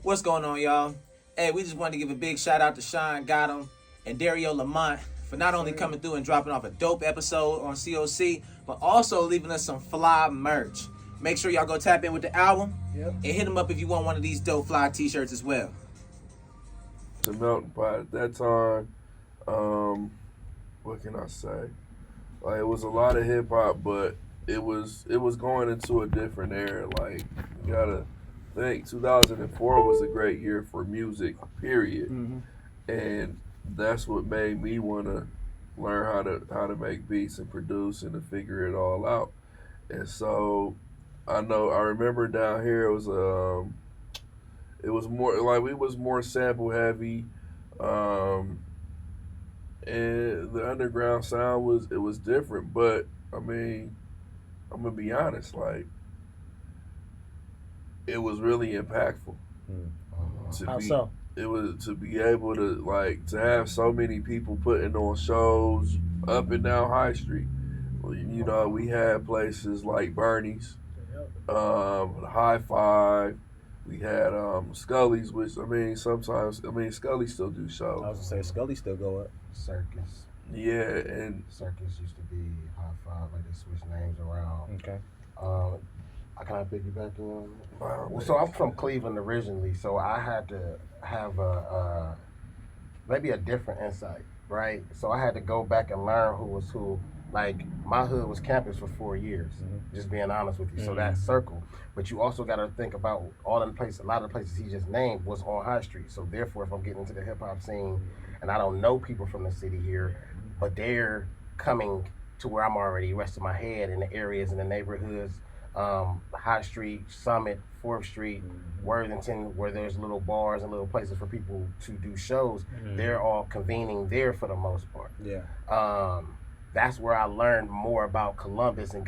What's going on, y'all? Hey, we just wanted to give a big shout out to SeanGotEm and Darrio Lamont for not only coming through and dropping off a dope episode on COC, but also leaving us some fly merch. Make sure y'all go tap in with the album and hit them up if you want one of these dope fly t-shirts as well. The melting pot at that time, what can I say? Like, it was a lot of hip hop, but it was going into a different era. Like, you gotta think 2004 was a great year for music, period. And that's what made me want to learn how to make beats and produce and to figure it all out. And so I remember down here it was more like we was more sample heavy, and the underground sound was different. But I mean, I'm gonna be honest, like it was really impactful. How so? It was to be able to have so many people putting on shows up and down High Street. You know, we had places like Bernie's, High Five. We had Scully's, which Scully still do shows. I was gonna say Scully still go up. Circus. Yeah, and Circus used to be High Five, like they switched names around. Okay. Can I piggyback on? wow, So I'm from Cleveland originally, so I had to have maybe a different insight, right? So I had to go back and learn who was who. Like, my hood was campus for 4 years, just being honest with you. So that circle. But you also got to think about a lot of the places he just named was on High Street. So therefore, if I'm getting into the hip hop scene and I don't know people from the city here, but they're coming to where I'm already resting my head in the areas, in the neighborhoods, High Street, Summit, 4th Street, Worthington, where there's little bars and little places for people to do shows, they're all convening there for the most part. Yeah. That's where I learned more about Columbus and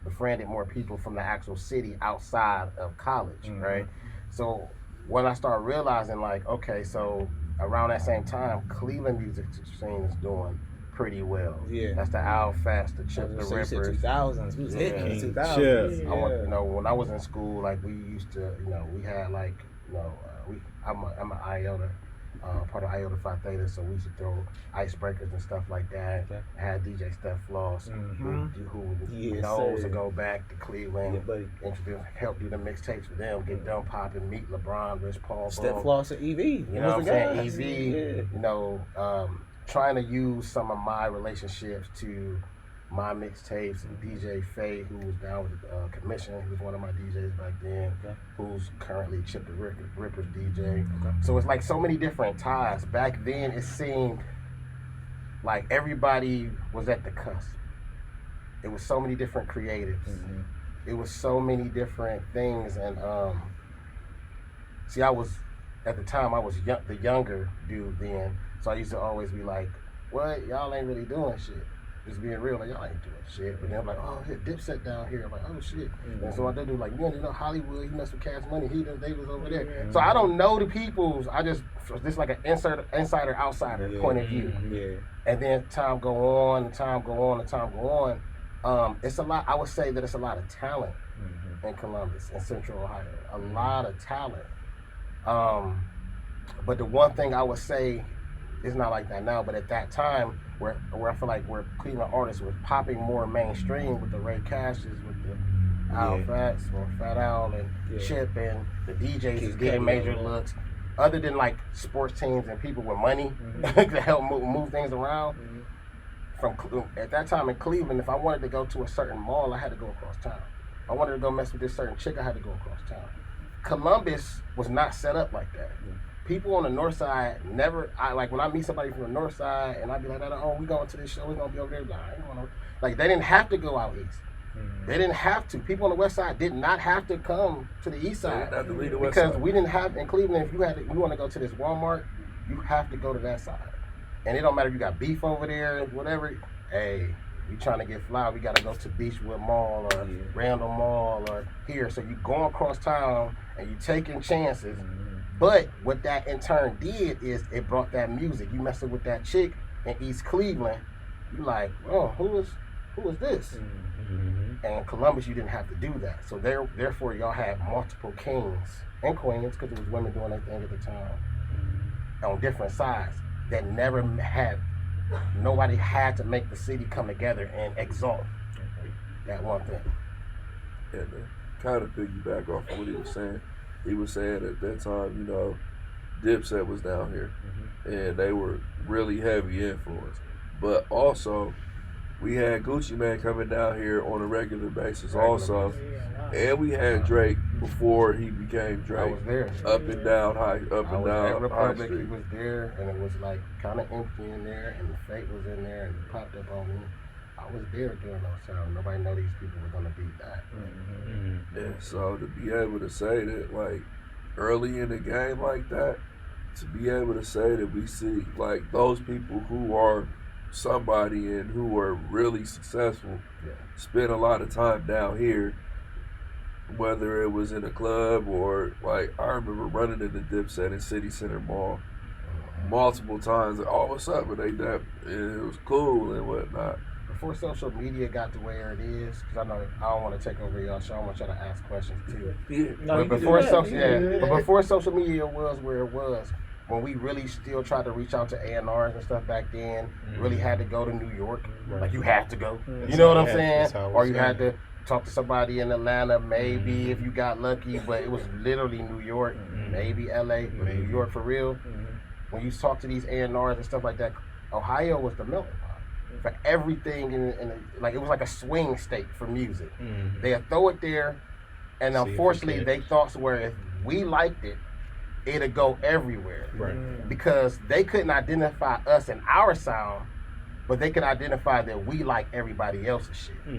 befriended more people from the actual city outside of college, right? So when I started realizing, like, okay, so around that same time, Cleveland music scene is doing pretty well. Yeah. That's the Al Fats, the Chip the So you said Rippers. 2000s. We was hitting in the Yeah. 2000s. I want, when I was in school, like, we used to, we had like, I'm an IOTA, part of IOTA Phi Theta, so we used to throw icebreakers and stuff like that. Okay. I had DJ Steph Floss, who Yes, knows sir. to go back to Cleveland, Yeah, buddy. help do the mixtapes for them, get them popping, meet LeBron, Rich Paul, Step boom. Floss at EV. You know what I'm saying? EV, Yeah. Trying to use some of my relationships to my mixtapes, and DJ Faye, who was down with the commission, he was one of my DJs back then, who's currently Chip the Rippers DJ. So it's like so many different ties. Back then it seemed like everybody was at the cusp. It was so many different creatives. It was so many different things, and at the time I was the younger dude then, so I used to always be like, what, y'all ain't really doing shit. Just being real, like, y'all ain't doing shit. But then I'm like, oh, hit Dipset down here. I'm like, oh shit. And so I do like, you know Hollywood, he messed with Cash Money, they was over there. So I don't know the peoples, just like an insider outsider point of view. Yeah. And then time go on. It's a lot, I would say that it's a lot of talent in Columbus and Central Ohio. A lot of talent. But the one thing I would say, it's not like that now, but at that time, where I feel like where Cleveland artists were popping more mainstream with the Ray Cashes, with the Al Fats, or Fat Al and Chip, and the DJs is getting major looks. Other than like sports teams and people with money to help move things around. At that time in Cleveland, if I wanted to go to a certain mall, I had to go across town. If I wanted to go mess with this certain chick, I had to go across town. Columbus was not set up like that. People on the north side when I meet somebody from the north side and I be like, oh, we going to this show, we gonna be over there. I ain't gonna, like, they didn't have to go out east. They didn't have to. People on the west side did not have to come to the east side because we didn't have in Cleveland. If you want to go to this Walmart, you have to go to that side, and it don't matter if you got beef over there, whatever. Hey, you trying to get fly, we got to go to Beechwood Mall or Randall Mall or here. So you going across town and you taking chances. But what that in turn did is it brought that music. You messing with that chick in East Cleveland, you like, oh, who is this? And in Columbus, you didn't have to do that. So therefore, y'all had multiple kings and Queens, because it was women doing their thing at the time, on different sides that never had, nobody had to make the city come together and exalt that one thing. And kind of piggyback off of what he was saying at that time, you know, Dipset was down here, and they were really heavy influence. But also, we had Gucci Mane coming down here on a regular basis also. And we had Drake before he became Drake. I was there. Up and down High Republic, High he Street. was there, and it was like kind of empty in there, and the Fate was in there, and he popped up on me. I was there during those times. Nobody know these people were gonna beat that. And so to be able to say that, like, early in the game like that, to be able to say that we see, like, those people who are somebody and who are really successful spend a lot of time down here, whether it was in a club or, like, I remember running into Dipset in City Center Mall multiple times. Oh, what's up? And and it was cool and whatnot. Before social media got to where it is, because I know I don't want to take over y'all show. I want y'all to ask questions too. Yeah. But before social media was where it was, when we really still tried to reach out to A&Rs and stuff back then, really had to go to New York. Like, you had to go. You know what I'm saying? Or you had to talk to somebody in Atlanta, maybe if you got lucky, but it was literally New York, maybe LA, but New York for real. When you talk to these A&Rs and stuff like that, Ohio was the melting pot for everything. Like, it was like a swing state for music. They'd throw it there, and unfortunately, they thought to where if we liked it, it'd go everywhere. Because they couldn't identify us and our sound, but they could identify that we like everybody else's shit,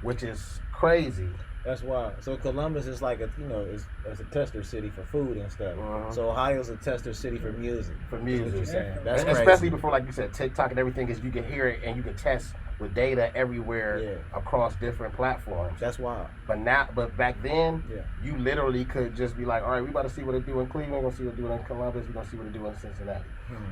which is crazy. That's why. So Columbus is like it's a tester city for food and stuff. So Ohio's a tester city for music. For music, what you're saying. That's especially before, like you said, TikTok and everything, is you can hear it and you can test with data everywhere across different platforms. That's wild. But back then, you literally could just be like, all right, we about to see what it do in Cleveland, we're gonna see what it do in Columbus, we're gonna see what it do in Cincinnati.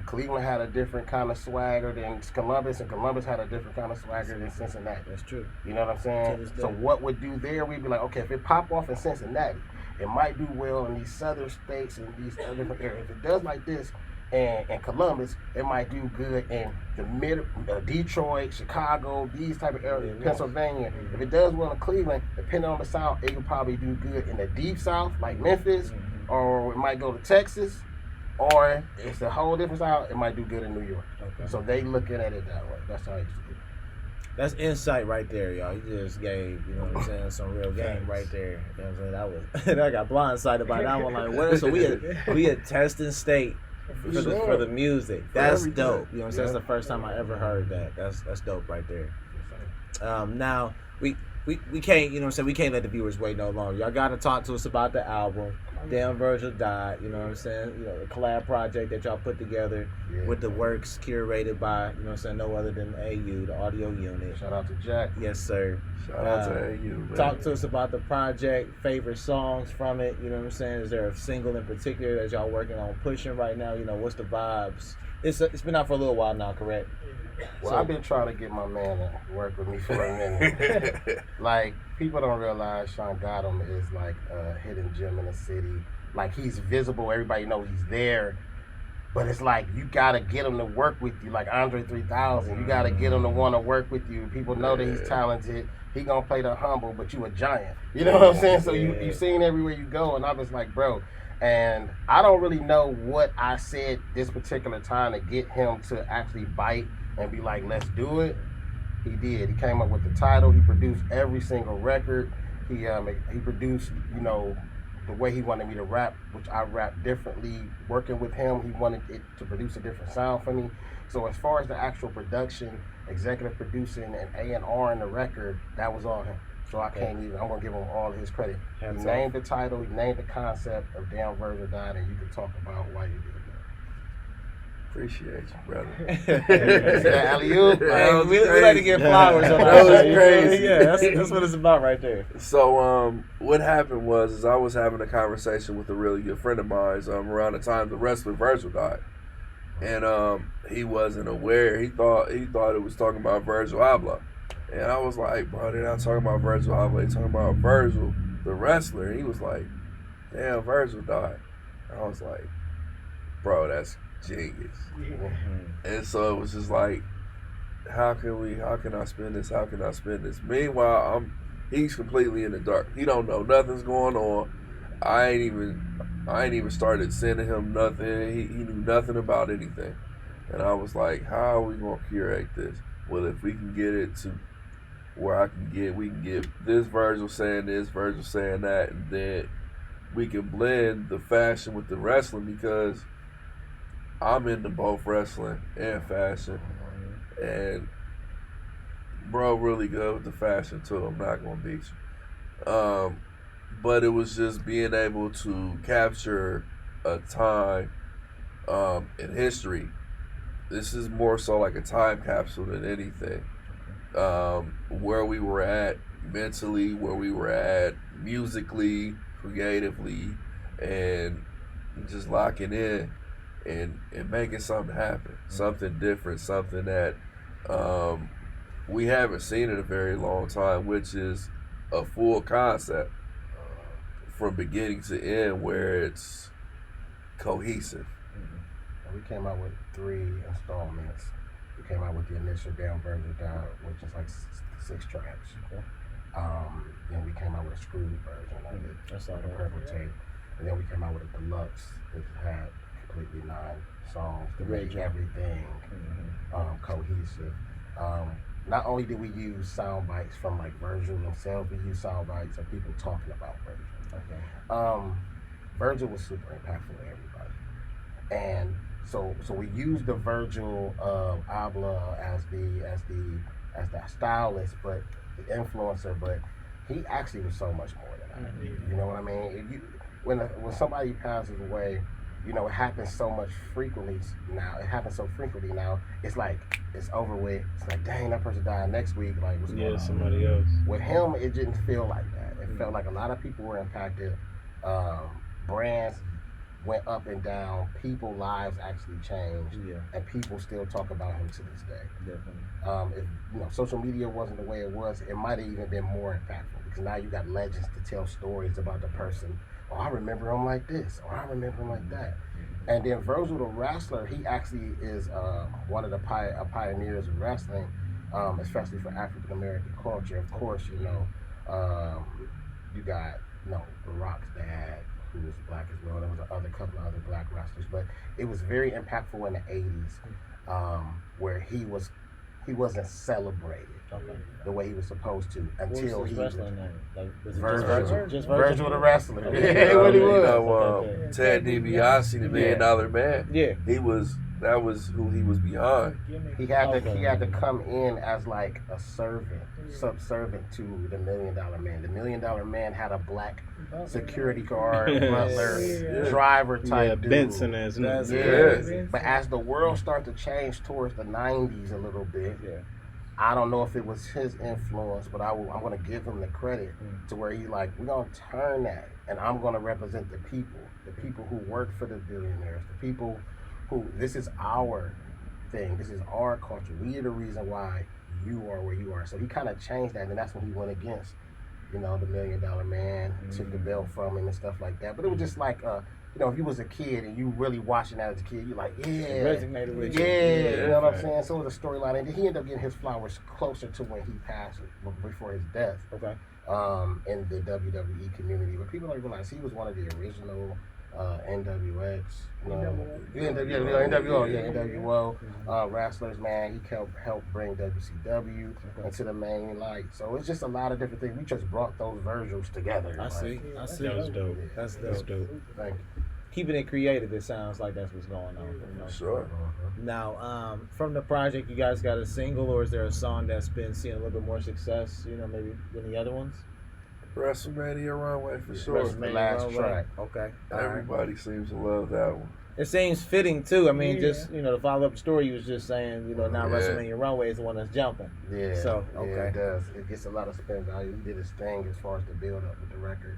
Cleveland had a different kind of swagger than Columbus, and Columbus had a different kind of swagger than Cincinnati. That's true. You know what I'm saying? So what would do there, we'd be like, okay, if it pop off in Cincinnati, it might do well in these southern states and these other different areas. If it does like this, and Columbus, it might do good in the Detroit, Chicago, these type of areas, Pennsylvania. If it does well in Cleveland, depending on the South, it could probably do good in the deep South, like Memphis, or it might go to Texas, or it's a whole different South, it might do good in New York. So they looking at it that way. That's how I used to do it. That's insight right there, y'all. You just gave, you know what I'm saying, some real game right there. You know what I'm saying? I got blindsided by that one. Like, what? So we a testing state for the music. That's dope. You know what I'm saying? That's the first time I ever heard that. That's dope right there. Now we can't, you know what I'm saying, we can't let the viewers wait no longer. Y'all gotta talk to us about the album. Damn, Virgil Died, you know what I'm saying? You know, the collab project that y'all put together with the works curated by, you know what I'm saying, no other than AU, the audio unit. Shout out to Jack. Yes, sir. Shout out to AU, man. Talk to us about the project, favorite songs from it, you know what I'm saying? Is there a single in particular that y'all working on pushing right now? You know, what's the vibes? It's been out for a little while now, correct? Well, I've been trying to get my man to work with me for a minute. Like, people don't realize SeanGotEm is like a hidden gem in the city. Like, he's visible, everybody knows he's there. But it's like, you gotta get him to work with you. Like Andre 3000, you gotta get him to want to work with you. People know that he's talented. He gonna play the humble, but you a giant. You know what I'm saying? So you seen everywhere you go, and I was like, bro. And I don't really know what I said this particular time to get him to actually bite and be like, let's do it. He did. He came up with the title. He produced every single record. He produced, you know, the way he wanted me to rap, which I rap differently. Working with him, he wanted it to produce a different sound for me. So as far as the actual production, executive producing, and A&R in the record, that was all him. So I can't even, I'm going to give him all of his credit. He named the title, he named the concept of Damn Virgil Died, and you can talk about why you did that. Appreciate you, brother. Alley-oop. Hey, we like to get flowers on That was crazy. Yeah, that's what it's about right there. So, what happened was I was having a conversation with a really good friend of mine around the time the wrestler Virgil died. And he wasn't aware. He thought it was talking about Virgil Abloh. And I was like, bro, they're not talking about Virgil Abloh. They're talking about Virgil, the wrestler. And he was like, damn, Virgil died. I was like, bro, that's genius. And so it was just like, how can I spin this? How can I spin this? Meanwhile, he's completely in the dark. He don't know nothing's going on. I ain't even started sending him nothing. He knew nothing about anything. And I was like, how are we gonna curate this? Well, if we can get it to where we can get this Virgil saying this, Virgil saying that, and then we can blend the fashion with the wrestling, because I'm into both wrestling and fashion. And bro really good with the fashion too. I'm not gonna beat you. But it was just being able to capture a time in history. This is more so like a time capsule than anything. Where we were at mentally, where we were at musically, creatively, and just locking in and making something happen, something different, something that we haven't seen in a very long time, which is a full concept from beginning to end, where it's cohesive. We came out with 3 installments. We came out with the initial Damn Virgil Died, which is like 6 tracks. Okay. Then we came out with a screwed version of it, That's all like a right. purple tape. And then we came out with a deluxe, which had completely 9 songs to make Original. everything cohesive. Not only did we use sound bites from like Virgil himself, we used sound bites of people talking about Virgil. Okay. Virgil was super impactful to everybody, and so we used the Virgil Abla as the stylist, but the influencer, but he actually was so much more than that. You know what I mean? When somebody passes away, you know, it happens so much frequently now. It happens so frequently now. It's like it's over with. It's like, dang, that person died next week. Like, what's going on? Somebody else. With him, it didn't feel like that. It felt like a lot of people were impacted. Brands went up and down. People's lives actually changed, and people still talk about him to this day. Definitely. If social media wasn't the way it was, it might have even been more impactful, because now you got legends to tell stories about the person. Oh, I remember him like this, or I remember him like that. And then Virgil the Wrestler, he actually is one of the pioneers of wrestling, especially for African American culture. Of course, you got The Rock's dad, who was black as well. There was a couple of other black wrestlers, but it was very impactful in the '80s, where he wasn't celebrated the way he was supposed to until What was his he wrestling name? Like, was it Virgil. just Virgil the Wrestler. Okay. Yeah, what he was. Ted DiBiase, the $1 Million Man. Yeah. That was who he was behind. He had to come in as like a servant, subservient to the $1 Million Man. The $1 Million Man had a black security guard, butler, driver type dude. Benson as well. But as the world started to change towards the '90s a little bit, I don't know if it was his influence, but I'm going to give him the credit to where he's like, we're going to turn that, and I'm going to represent the people who work for the billionaires, the people who, this is our thing, this is our culture. We are the reason why you are where you are. So he kind of changed that, and that's when he went against, the $1 Million Man, took the belt from him and stuff like that. But it was just like, if you was a kid and you really watching that as a kid, you're like, resonated with you. you know what I'm saying? So it was a storyline, and he ended up getting his flowers closer to when he passed, before his death. Okay. In the WWE community, but people don't realize he was one of the original NWX, NWO wrestlers. Man, he helped bring WCW into the main light. So it's just a lot of different things. We just brought those Virgils together. I see. That was dope. That's dope. Thank you. Keeping it creative, it sounds like that's what's going on. Sure. Now, from the project, you guys got a single, or is there a song that's been seeing a little bit more success, maybe than the other ones? WrestleMania Runway for sure. The last track. Okay. Everybody seems to love that one. It seems fitting too. I mean, just to follow up the story, you was just saying, now WrestleMania Runway is the one that's jumping. Yeah. So it does. It gets a lot of spin value. He did his thing as far as the build up with the record.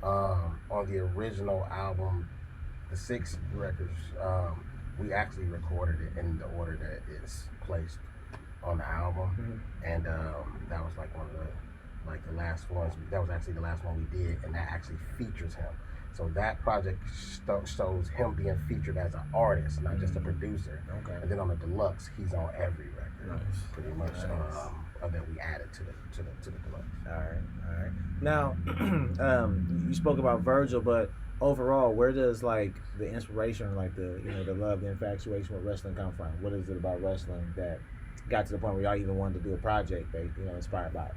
On the original album, the 6 records, we actually recorded it in the order that it's placed on the album, and that was like one of the last ones. That was actually the last one we did, and that actually features him. So that project shows him being featured as an artist, not just a producer. Okay. And then on the deluxe, he's on every record, pretty much. That we added to the deluxe. All right. Now, you spoke about Virgil, but overall, where does like the inspiration, like the love, the infatuation with wrestling come from? What is it about wrestling that got to the point where y'all even wanted to do a project that inspired by it?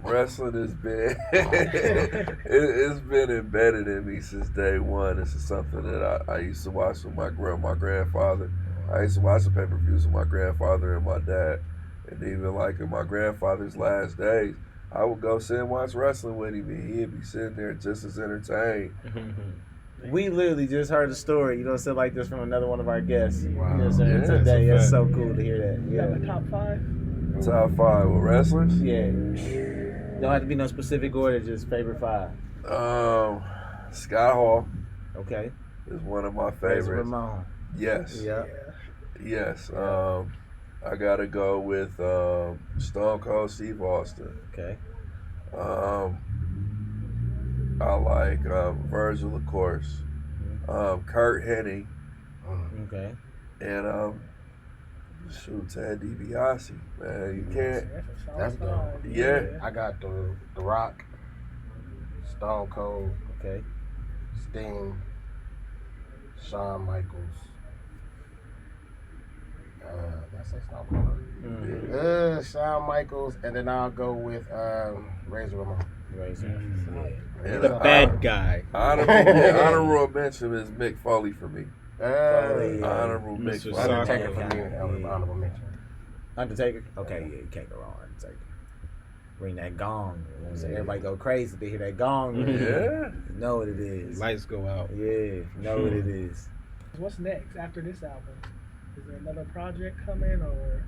Wrestling has been it's been embedded in me since day one. This is something that I used to watch with my grandfather. I used to watch the pay-per-views with my grandfather and my dad. And even like in my grandfather's last days, I would go sit and watch wrestling with him, and he'd be sitting there just as entertained. We literally just heard a story, like this from another one of our guests. Wow. Today. It's so cool to hear that. You got the top 5? Top 5 with wrestlers? Yeah. Don't have to be no specific order, just favorite 5. Scott Hall. Okay. Is one of my Razor favorites. Ramon. Yes. Yeah. Yes. I gotta go with Stone Cold Steve Austin. Okay. I like Virgil, of course. Kurt Hennig. Okay. And Ted DiBiase. Man, you can't. That's dope. Yeah. I got the Rock, Stone Cold, Okay. Sting, Shawn Michaels. Did I say Stone Cold? Shawn Michaels, and then I'll go with Razor Ramon. Razor. And The bad guy. honorable mention is Mick Foley for me. Honorable Mick Mr. Foley. Undertaker for me, Yeah. honorable mention. Undertaker? Okay, yeah, you can't go wrong with Undertaker. Ring that gong. You know what I'm saying? Everybody go crazy to hear that gong. Yeah. You know what it is. Lights go out. Yeah, you know what it is. What's next after this album? Is there another project coming or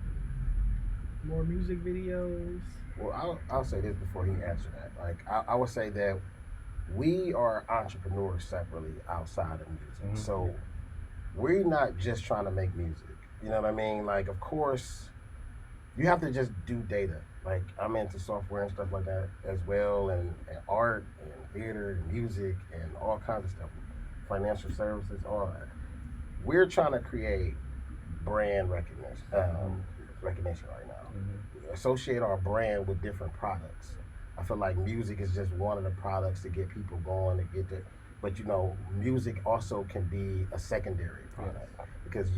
more music videos? Well, I'll say this before he answers that. Like, I would say that we are entrepreneurs separately outside of music. So we're not just trying to make music. You know what I mean? Like, of course, you have to just do data. Like, I'm into software and stuff like that as well, and art and theater and music and all kinds of stuff, financial services, all that. We're trying to create brand recognition right now. Associate our brand with different products. I feel like music is just one of the products to get people going, to get the, but music also can be a secondary product because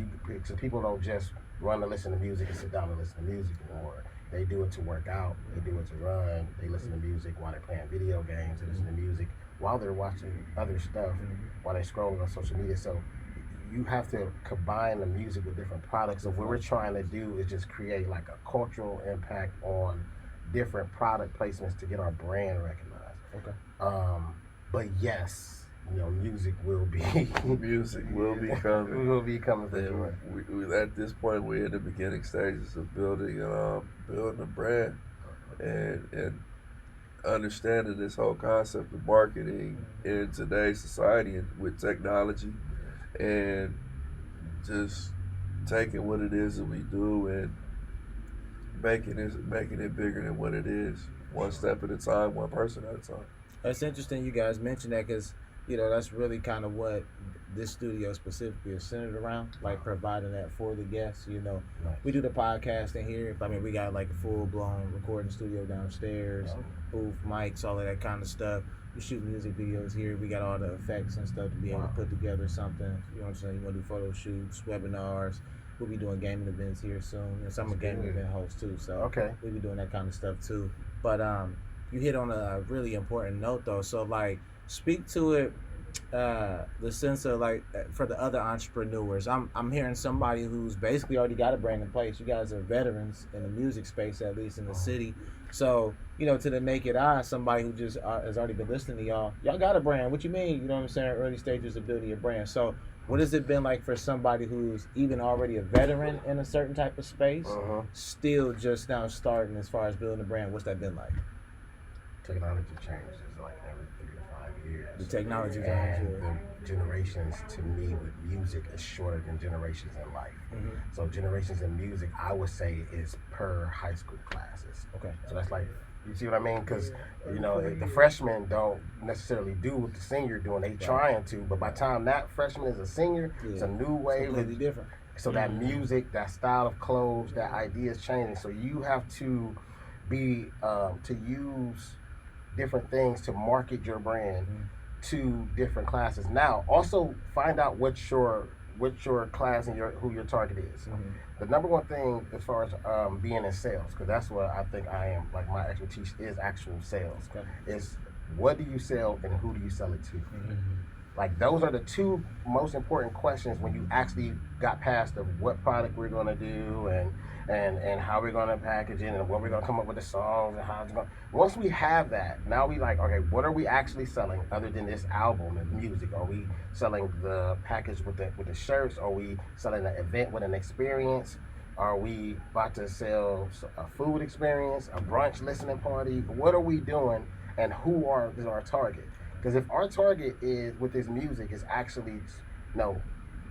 so people don't just run to listen to music and sit down and listen to music anymore. They do it to work out, they do it to run, they listen to music while they're playing video games, they listen to music while they're watching other stuff, while they're scrolling on social media. So you have to combine the music with different products. So what we're trying to do is just create like a cultural impact on different product placements to get our brand recognized. Okay. But yes, music will be Music will be coming. will be coming for sure. We at this point, we're in the beginning stages of building a brand and understanding this whole concept of marketing in today's society and with technology, and just taking what it is that we do and making it bigger than what it is, one step at a time, one person at a time. That's interesting you guys mentioned that because, that's really kind of what this studio specifically is centered around, like providing that for the guests. We do the podcast in here. I mean, we got like a full-blown recording studio downstairs, booth, mics, all of that kind of stuff. We shoot music videos here. We got all the effects and stuff to be able to put together something. You know what I'm saying? You want to do photo shoots, webinars. We'll be doing gaming events here soon. So I'm a gaming event host too, so we'll be doing that kind of stuff too. But you hit on a really important note though. So like, speak to it, the sense of like for the other entrepreneurs. I'm hearing somebody who's basically already got a brand in place. You guys are veterans in the music space, at least in the city. So, to the naked eye, somebody who just has already been listening to y'all got a brand. What you mean? You know what I'm saying? Early stages of building your brand. So what has it been like for somebody who's even already a veteran in a certain type of space, still just now starting as far as building a brand? What's that been like? Technology changes like every 3 to 5 years. The technology and changes. the generations to me with music is shorter than generations in life. So generations in music, I would say, is per high school classes. Okay. So that's like You see what I mean? Because Yeah. you know the freshmen don't necessarily do what the senior doing. They trying to, but by the time that freshman is a senior, it's a new wave. Completely different. So that music, that style of clothes, that idea is changing. So you have to be to use different things to market your brand to different classes. Now, also find out what your class and who your target is. The number one thing as far as being in sales, because that's what I think I am. Like my expertise is actual sales. Is what do you sell and who do you sell it to? Like those are the two most important questions when you actually got past of what product we're gonna do and how we're gonna package it and when we're gonna come up with the songs and how it's going. Once we have that, now we like, okay, what are we actually selling other than this album and music? Are we selling the package with the shirts? Are we selling an event with an experience? Are we about to sell a food experience, a brunch listening party? What are we doing and who is our target? Because if our target is with this music is actually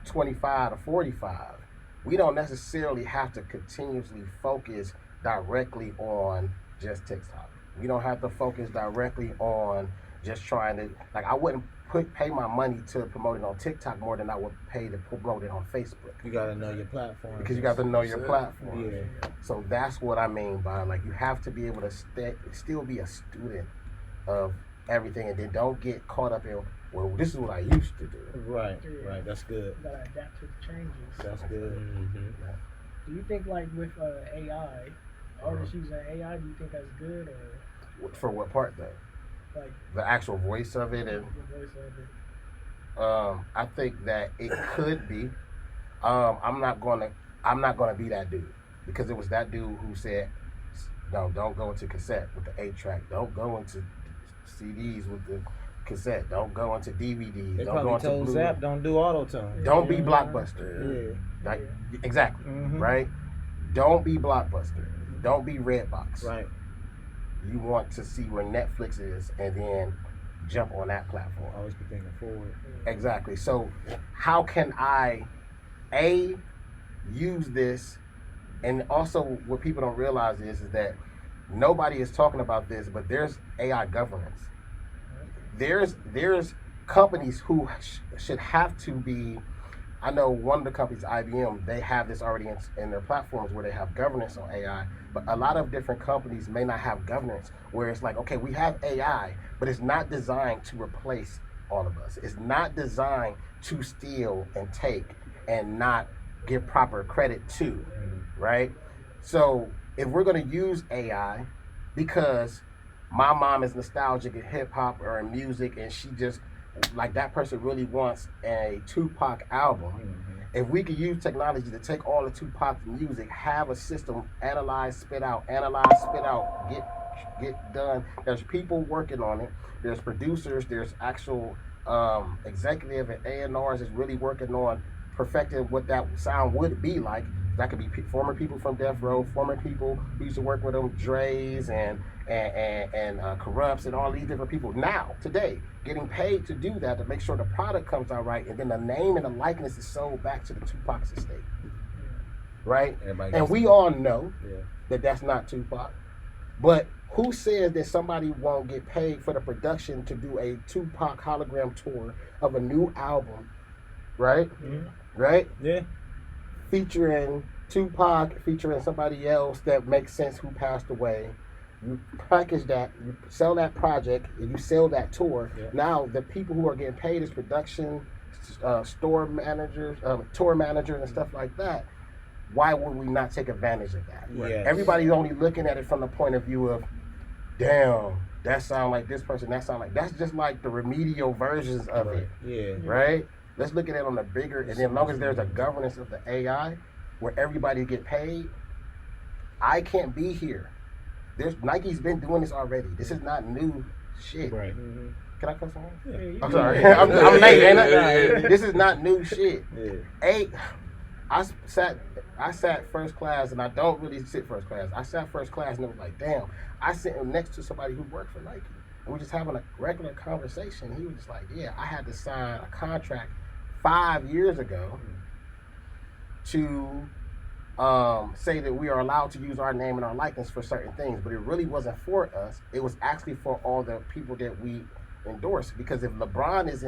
25 to 45, we don't necessarily have to continuously focus directly on just TikTok. We don't have to focus directly on just trying to, like I wouldn't pay my money to promote it on TikTok more than I would pay to promote it on Facebook. You gotta know your platform. Because you got to know your platform. Yeah. So that's what I mean by like you have to be able to still be a student of everything and then don't get caught up in, well, this is what I used to do. Right, right. That's good. You gotta adapt to the changes. That's good. Do you think like with AI, artists using AI, do you think that's good or For what part though? like The actual voice of it and the voice of it? I think that it could be. I'm not gonna be that dude because it was that dude who said, no, don't go into cassette with the 8-track. Don't go into CDs with the cassette. Don't go into DVDs. They don't go probably into told Blu-ray. Zap don't do auto tune. Don't be Blockbuster. Yeah. Like, exactly. Right? Don't be Blockbuster. Don't be Redbox. Right. You want to see where Netflix is and then jump on that platform. Always be thinking forward. Exactly. So how can I use this? And also what people don't realize is that nobody is talking about this, but there's AI governance. There's companies who should have to be, I know one of the companies, IBM, they have this already in their platforms where they have governance on AI, but a lot of different companies may not have governance where it's like, okay, we have AI, but it's not designed to replace all of us. It's not designed to steal and take and not give proper credit to, right? So if we're gonna use AI because my mom is nostalgic in hip hop or in music and she just, like that person really wants a Tupac album, if we could use technology to take all the Tupac music, have a system, analyze, spit out, get done. There's people working on it. There's producers, there's actual executive and A&Rs is really working on perfecting what that sound would be like. That could be former people from Death Row, former people who used to work with them, Dre's and Corrupts and all these different people. Now, today, getting paid to do that to make sure the product comes out right, and then the name and the likeness is sold back to the Tupac's estate, right? And we all know that that's not Tupac. But who says that somebody won't get paid for the production to do a Tupac hologram tour of a new album, right? Right? Yeah. Featuring Tupac, featuring somebody else that makes sense who passed away. You package that, you sell that project, and you sell that tour. Now the people who are getting paid is production, store managers, tour managers, and stuff like that. Why would we not take advantage of that? Yes. Everybody's only looking at it from the point of view of, damn, that sound like this person, that sound like, that's just like the remedial versions of it. Yeah. Right? Let's look at it on the bigger, and then as long as there's a governance of the AI where everybody get paid, I can't be here. Nike's been doing this already. This is not new shit. Right. Can I cuss on? Yeah, I'm sorry. I'm late, ain't I? This is not new shit. I sat first class, and I don't really sit first class. I sat first class, and it was like, damn. I sit next to somebody who worked for Nike. And we're just having a regular conversation. He was just like, yeah, I had to sign a contract 5 years ago to say that we are allowed to use our name and our likeness for certain things, but it really wasn't for us. It was actually for all the people that we endorse. Because if LeBron is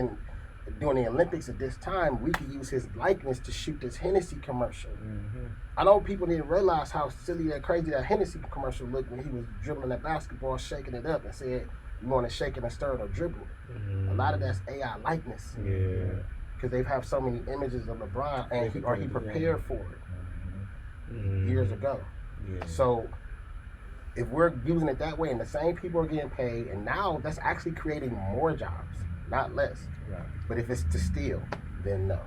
doing the Olympics at this time, we could use his likeness to shoot this Hennessy commercial. Mm-hmm. I know people didn't realize how silly that crazy that Hennessy commercial looked when he was dribbling that basketball, shaking it up and said, "You want to shake it and stir it or dribble it." Mm-hmm. A lot of that's AI likeness. Yeah. Because they have so many images of LeBron and he prepared for it Mm-hmm. years ago. Yeah. So if we're using it that way and the same people are getting paid, and now that's actually creating more jobs, not less. Right. But if it's to steal, then no.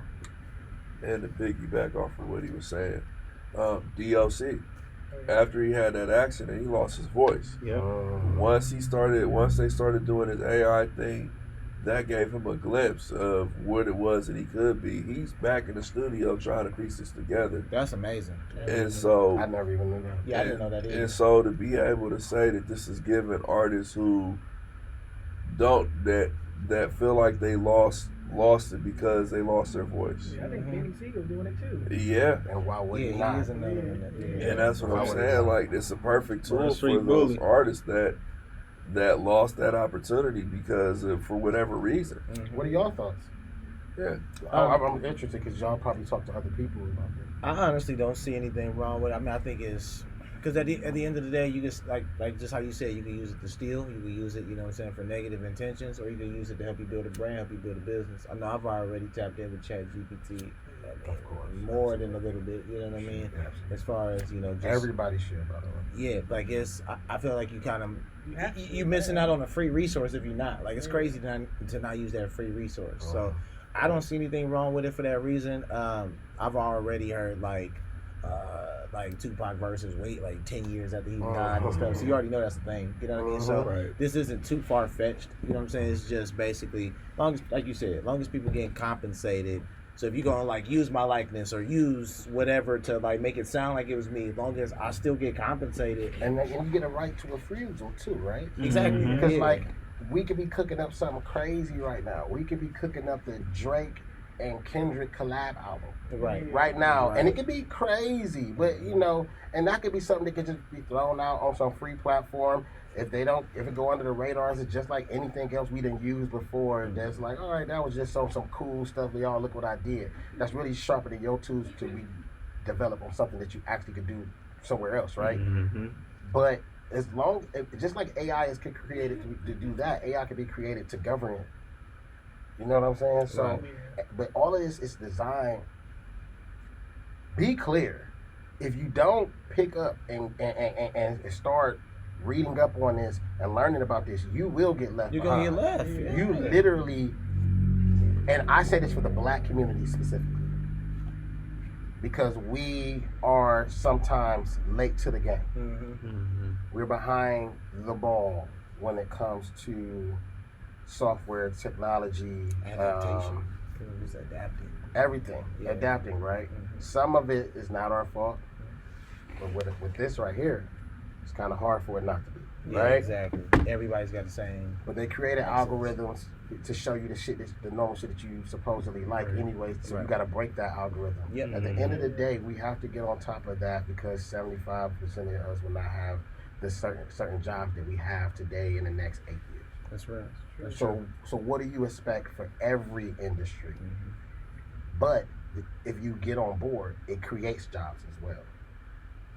And to piggyback off of what he was saying, DLC, after he had that accident, he lost his voice. Yep. Once they started doing his AI thing, that gave him a glimpse of what it was that he could be. He's back in the studio trying to piece this together. That's amazing. And so, I never even knew that. Yeah, I didn't know that either. And so to be able to say that this is giving artists who that feel like they lost it because they lost their voice. Yeah, I think Benny Siegel's doing it too. Yeah. And why would he Yeah, not? he is another one. Yeah. And that's what I'm saying. Like, it's a perfect tool Street for those bully. artists that lost that opportunity because for whatever reason. Mm-hmm. What are y'all thoughts? Yeah. I'm interested because y'all probably talk to other people about this. I honestly don't see anything wrong with it. I mean, I think it's because at the end of the day, you just like just how you said, you can use it to steal, you can use it, you know what I'm saying, for negative intentions, or you can use it to help you build a brand, help you build a business. I know I've already tapped in with ChatGPT, more than a little bit, you know what I mean? As far as, you know, just Everybody should, by the way. yeah, like I feel like you kind of you're missing out on a free resource if you're not. Like, it's crazy to not use that free resource. So I don't see anything wrong with it for that reason. I've already heard like Tupac versus wait like 10 years after he died and stuff. So you already know that's the thing. You know what I mean? So this isn't too far fetched. You know what I'm saying? It's just basically, long as, like you said, long as people getting compensated. So if you're gonna like use my likeness or use whatever to like make it sound like it was me, as long as I still get compensated. And you get a right to refusal too, right? Exactly. Because Yeah. like we could be cooking up something crazy right now. We could be cooking up the Drake and Kendrick collab album right now, and it could be crazy, but you know, and that could be something that could just be thrown out on some free platform. If it go under the radars, it's just like anything else we didn't use before. That's like, all right, that was just some cool stuff. Y'all, look what I did. That's really sharpening your tools to develop on something that you actually could do somewhere else, right? Mm-hmm. But as long, just like AI is created to do that, AI can be created to govern it. You know what I'm saying? So, but all of this is designed. Be clear. If you don't pick up and start reading up on this and learning about this, you will get left behind. You're gonna get left. You literally, and I say this for the black community specifically, because we are sometimes late to the game. Mm-hmm. We're behind the ball when it comes to software, technology, Adaptation. Just adapting. everything, Yeah. adapting, right? Mhm. Some of it is not our fault, but with this right here, it's kind of hard for it not to be, Yeah, right? exactly. Everybody's got the same. But they created algorithms to show you the normal shit that you supposedly like anyway, so you got to break that algorithm. Yep. At the end of the day, we have to get on top of that because 75% of us will not have the certain jobs that we have today in the next 8 years. That's right. That's true. So what do you expect for every industry? Mhm. But if you get on board, it creates jobs as well.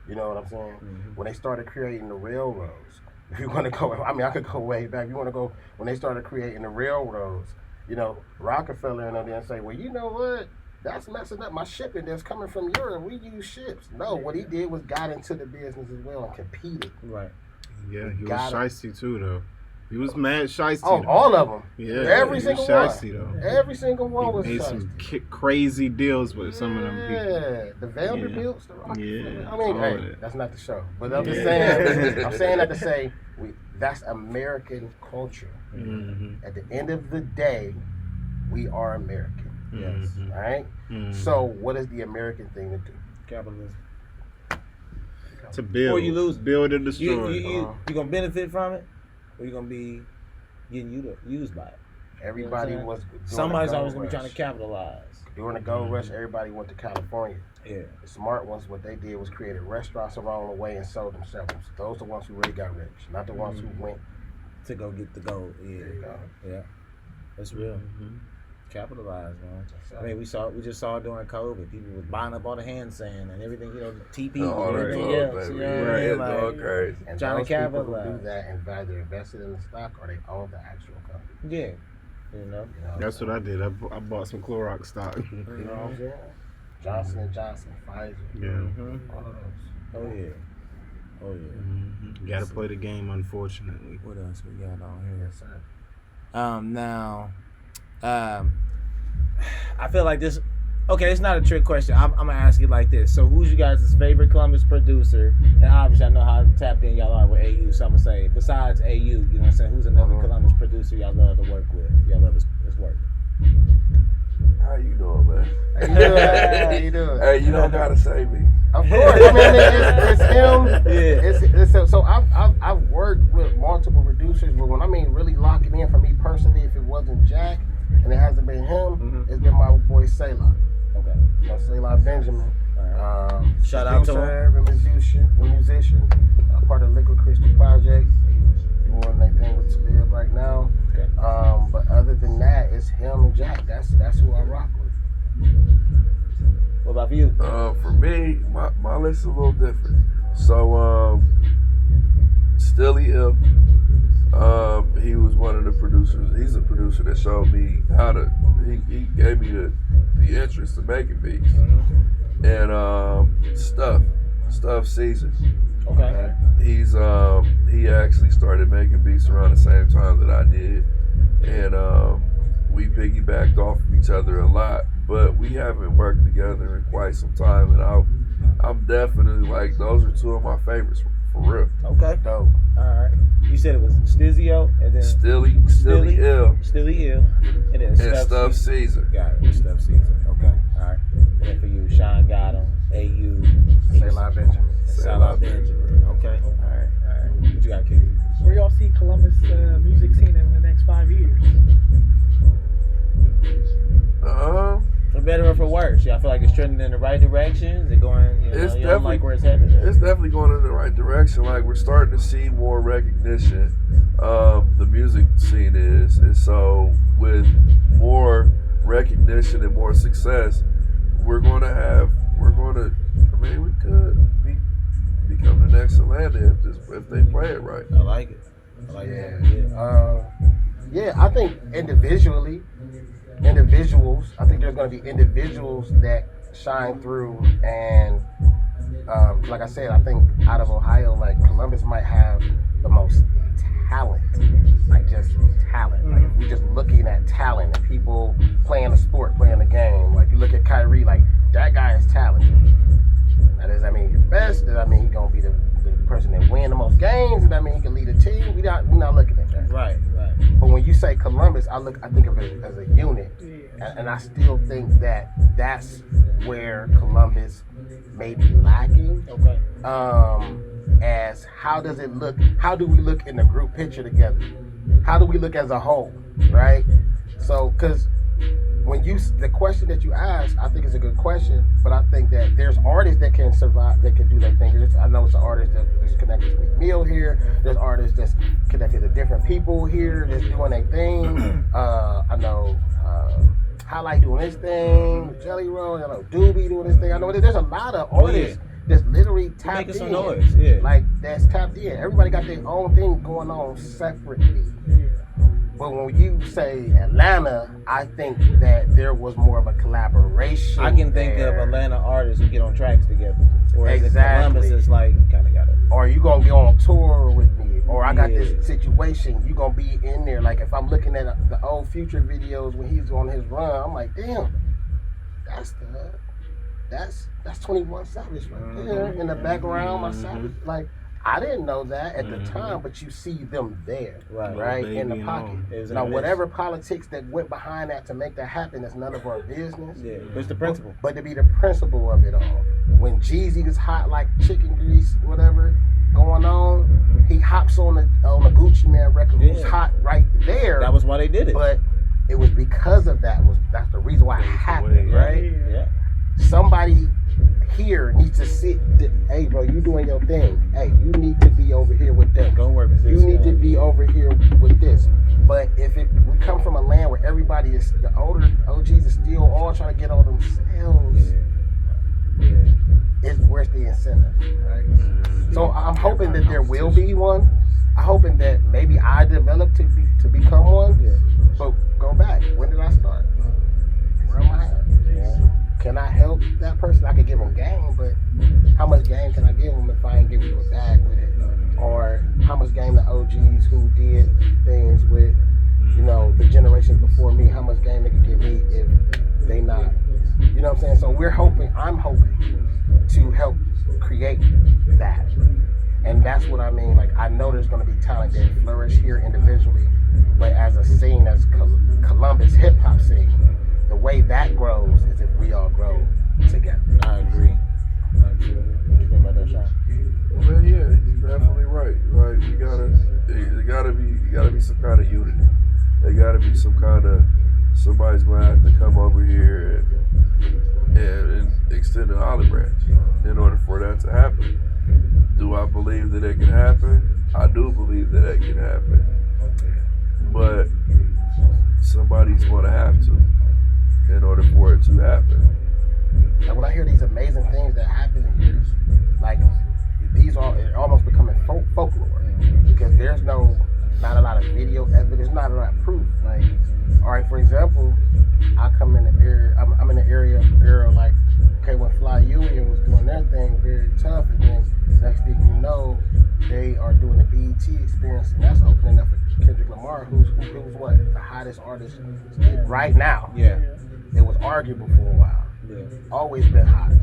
You know what I'm saying? Mhm. When they started creating the railroads, if you want to go, I mean, I could go way back. If you want to go, when they started creating the railroads, you know, Rockefeller and then say, well, you know what? That's messing up my shipping that's coming from Europe. We use ships. No, what he did was got into the business as well and competed. Right. Yeah, he was Got it. shiesty too, though. He was mad shiesty. Oh, though. all of them. Yeah, Every he single was one. shiesty, though. Every single one was He made shiesty. some crazy deals with some of them people. Yeah, the Vanderbilts, the Rockefellers. Yeah, I mean, all hey, that. that's not the show. But I'm just Yeah. saying, I'm saying that to say, that's American culture. Mm-hmm. At the end of the day, we are American. Yes. Mhm. All right? Mhm. So, what is the American thing to do? Capitalism. To build, Or you lose. build and destroy. You gonna benefit from it, or you gonna be getting used by it. Everybody You know what was. I'm saying? doing Somebody's the always gold gonna be trying rush. to capitalize. During the gold rush, everybody went to California. Yeah. The smart ones, what they did was created restaurants along the way and sold themselves. Those are the ones who really got rich, not the ones who went. To go get the gold. There you Yeah. go. Yeah. That's real. Mm-hmm. Capitalize, man. I mean, we just saw during COVID, people was buying up all the hand sand and everything, you know, the TP All and that everything club, else. baby. You know what I Right, mean? it's Like, going crazy. And Trying to those people who capitalize. do that and either invested in the stock or they own the actual company. yeah. You know? You know? That's what I did. I bought some Clorox stock. You know what I'm saying? Johnson & Johnson, Pfizer, Yeah. Mm-hmm. all of those. Oh yeah. Oh yeah. Mm-hmm. Got to play the game, unfortunately. What else we got on here? Yes, sir. Now, I feel like this. Okay, it's not a trick question. I'm gonna ask you like this. So, who's you guys' favorite Columbus producer? And obviously, I know how tapped in y'all are with AU. So I'm gonna say, besides AU, you know what I'm saying? Who's another Columbus producer y'all love to work with? Y'all love his work. How you doing, man? How you doing? How you doing? Hey, you don't gotta say me. Of course, I mean it's him. Yeah. It's so I've worked with multiple producers, but when I mean really locking in for me personally, if it wasn't Jack and it hasn't been him, it's been my boy Selah. Okay. You know, Selah Benjamin. Shout out to him. Producer, a musician, part of Liquid Crystal Project. Doing their thing with Talib right now. Okay. But other than that, it's him and Jack. That's who I rock with. What about you? For me, my list is a little different. So, Stilly Ill, he was one of the producers. He's a producer that showed me how to. He gave me the interest in making beats. And Stuff Caesar. Okay. He actually started making beats around the same time that I did, and we piggybacked off of each other a lot. But we haven't worked together in quite some time, and I'm definitely like those are two of my favorites for real. Okay. Dope. All right. You said it was Stizio and then Stilly Ill, Stilly Ill, and then and Stuff Caesar. Got it. Stuff Caesar. Okay. All right. And then for you, SeanGotEm, AU, Selah Benjamin. Selah Benjamin. Okay. All right. What you got, King? Where y'all see Columbus music scene in the next 5 years? For better or for worse? Y'all feel like it's trending in the right direction? Is it going, you don't like where it's headed? It's definitely going in the right direction. Like we're starting to see more recognition. The music scene is, and so with more recognition and more success, we could become the next Atlanta if they play it right. I like it. I like it. Yeah, I think individuals, I think there's going to be individuals that shine through. And like I said, I think out of Ohio, like Columbus might have the most talent, like just talent. Like if we're just looking at talent and people playing the sport, playing the game. Like you look at Kyrie, like that guy is talented. Now, does that mean he's the best? Does that mean he's going to be the person that win the most games? Does that mean he can lead a team? We're not looking at that. Right. But when you say Columbus, I think of it as a unit, and I still think that's where Columbus may be lacking. Okay. As how does it look? How do we look in the group picture together? How do we look as a whole, right? So, because the question that you asked, I think is a good question, but I think that there's artists that can survive, that can do their thing. I know it's an artist that's connected to McNeil here. There's artists that's connected to different people here that's doing their thing. I know Highlight doing his thing, Jelly Roll, I know Doobie doing his thing. I know there's a lot of artists that's literally tapped making some in. noise, yeah. Like that's tapped in. Everybody got their own thing going on separately. But when you say Atlanta, I think that there was more of a collaboration. I can think of Atlanta artists who get on tracks together. Whereas Exactly. Columbus is like, you kind of got it. Or you gonna get on tour with me, or I got this situation. You gonna be in there. Like if I'm looking at the old Future videos when he's on his run, I'm like, damn, that's 21 Savage right there in the background. My Savage, like. I didn't know that at the time, but you see them there, right in the pocket. Now, whatever politics that went behind that to make that happen is none of our business. Yeah, it's the principle. But to be the principle of it all. When Jeezy is hot like chicken grease, whatever going on, he hops on the Gucci Man record, who's hot right there. That was why they did it. But it was because of that's the reason why it happened, right? Yeah. Somebody here needs to sit. Hey, bro, you doing your thing. Hey, you need to be over here with them. Go work with this. You need to be over here with this. But if we come from a land where everybody is, the older OGs are still all trying to get on themselves, where's the incentive, right? So I'm hoping that there will be one. I'm hoping that maybe I develop to become one. But go back. When did I start? Where am I at? Can I help that person? I could give them game, but how much game can I give them if I ain't give you a bag with it? Or how much game the OGs who did things with, the generations before me, how much game they could give me if they not, you know what I'm saying? So I'm hoping to help create that. And that's what I mean. Like, I know there's going to be talent that flourish here individually, but as a scene, as Columbus hip hop scene, the way that grows is if we all grow together. I agree. What you think about that, Sean? Well, yeah, you're definitely right. Right, there gotta be some kind of unity. There gotta be somebody's gonna have to come over here and extend an olive branch in order for that to happen. Do I believe that it can happen? I do believe that it can happen, but somebody's gonna have to in order for it to happen. And when I hear these amazing things that happen here, like these are almost becoming folklore because there's not a lot of video evidence, not a lot of proof. Like, all right, for example, I come in the area, I'm in the area like, okay, when Fly Union was doing their thing, very tough, and then next thing you know, they are doing the BET experience, and that's opening up for Kendrick Lamar, who's what, the hottest artist right now. Yeah. It was arguable for a while. Yeah. Always been hot.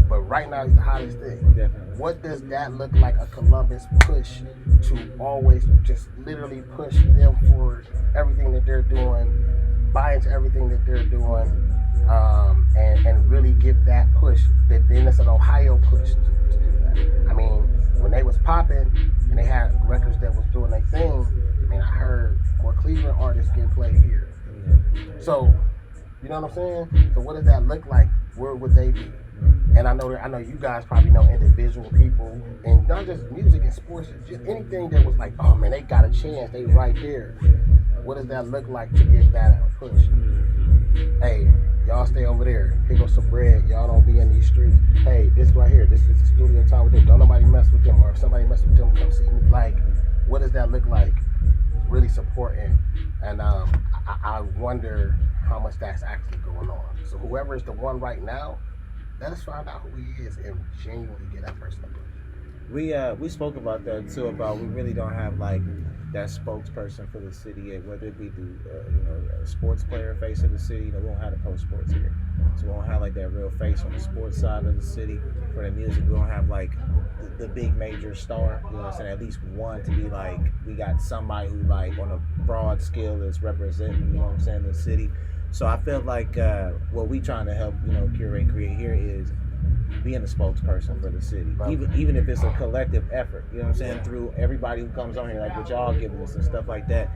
But right now he's the hottest thing. Definitely. What does that look like a Columbus push to always just literally push them for everything that they're doing, buy into everything that they're doing, and really give that push, that then it's an Ohio push to do that. I mean, when they was popping and they had records that was doing their thing, I mean, I heard more Cleveland artists getting played here. So, you know what I'm saying? So what does that look like? Where would they be? And I know you guys probably know individual people, and not just music and sports, just anything that was like, oh man, they got a chance, they right there. What does that look like to give that a push? Hey, y'all stay over there. Here goes some bread. Y'all don't be in these streets. Hey, this right here, this is the studio time with them. Don't nobody mess with them, or if somebody mess with them, come see me. Like, what does that look like? Really supporting, and I wonder how much that's actually going on. So whoever is the one right now, let us find out who he is and genuinely get that person a push. We spoke about that too. About we really don't have like that spokesperson for the city yet. Whether it be a sports player face of the city, we don't have the pro sports here, so we don't have like that real face on the sports side of the city. For the music, we don't have like the big major star. You know what I'm saying? At least one to be like we got somebody who like on a broad scale is representing. You know what I'm saying? The city. So I feel like what we trying to help curate and create here is being a spokesperson for the city, even if it's a collective effort. You know what I'm saying? Through everybody who comes on here, like what y'all giving us and stuff like that,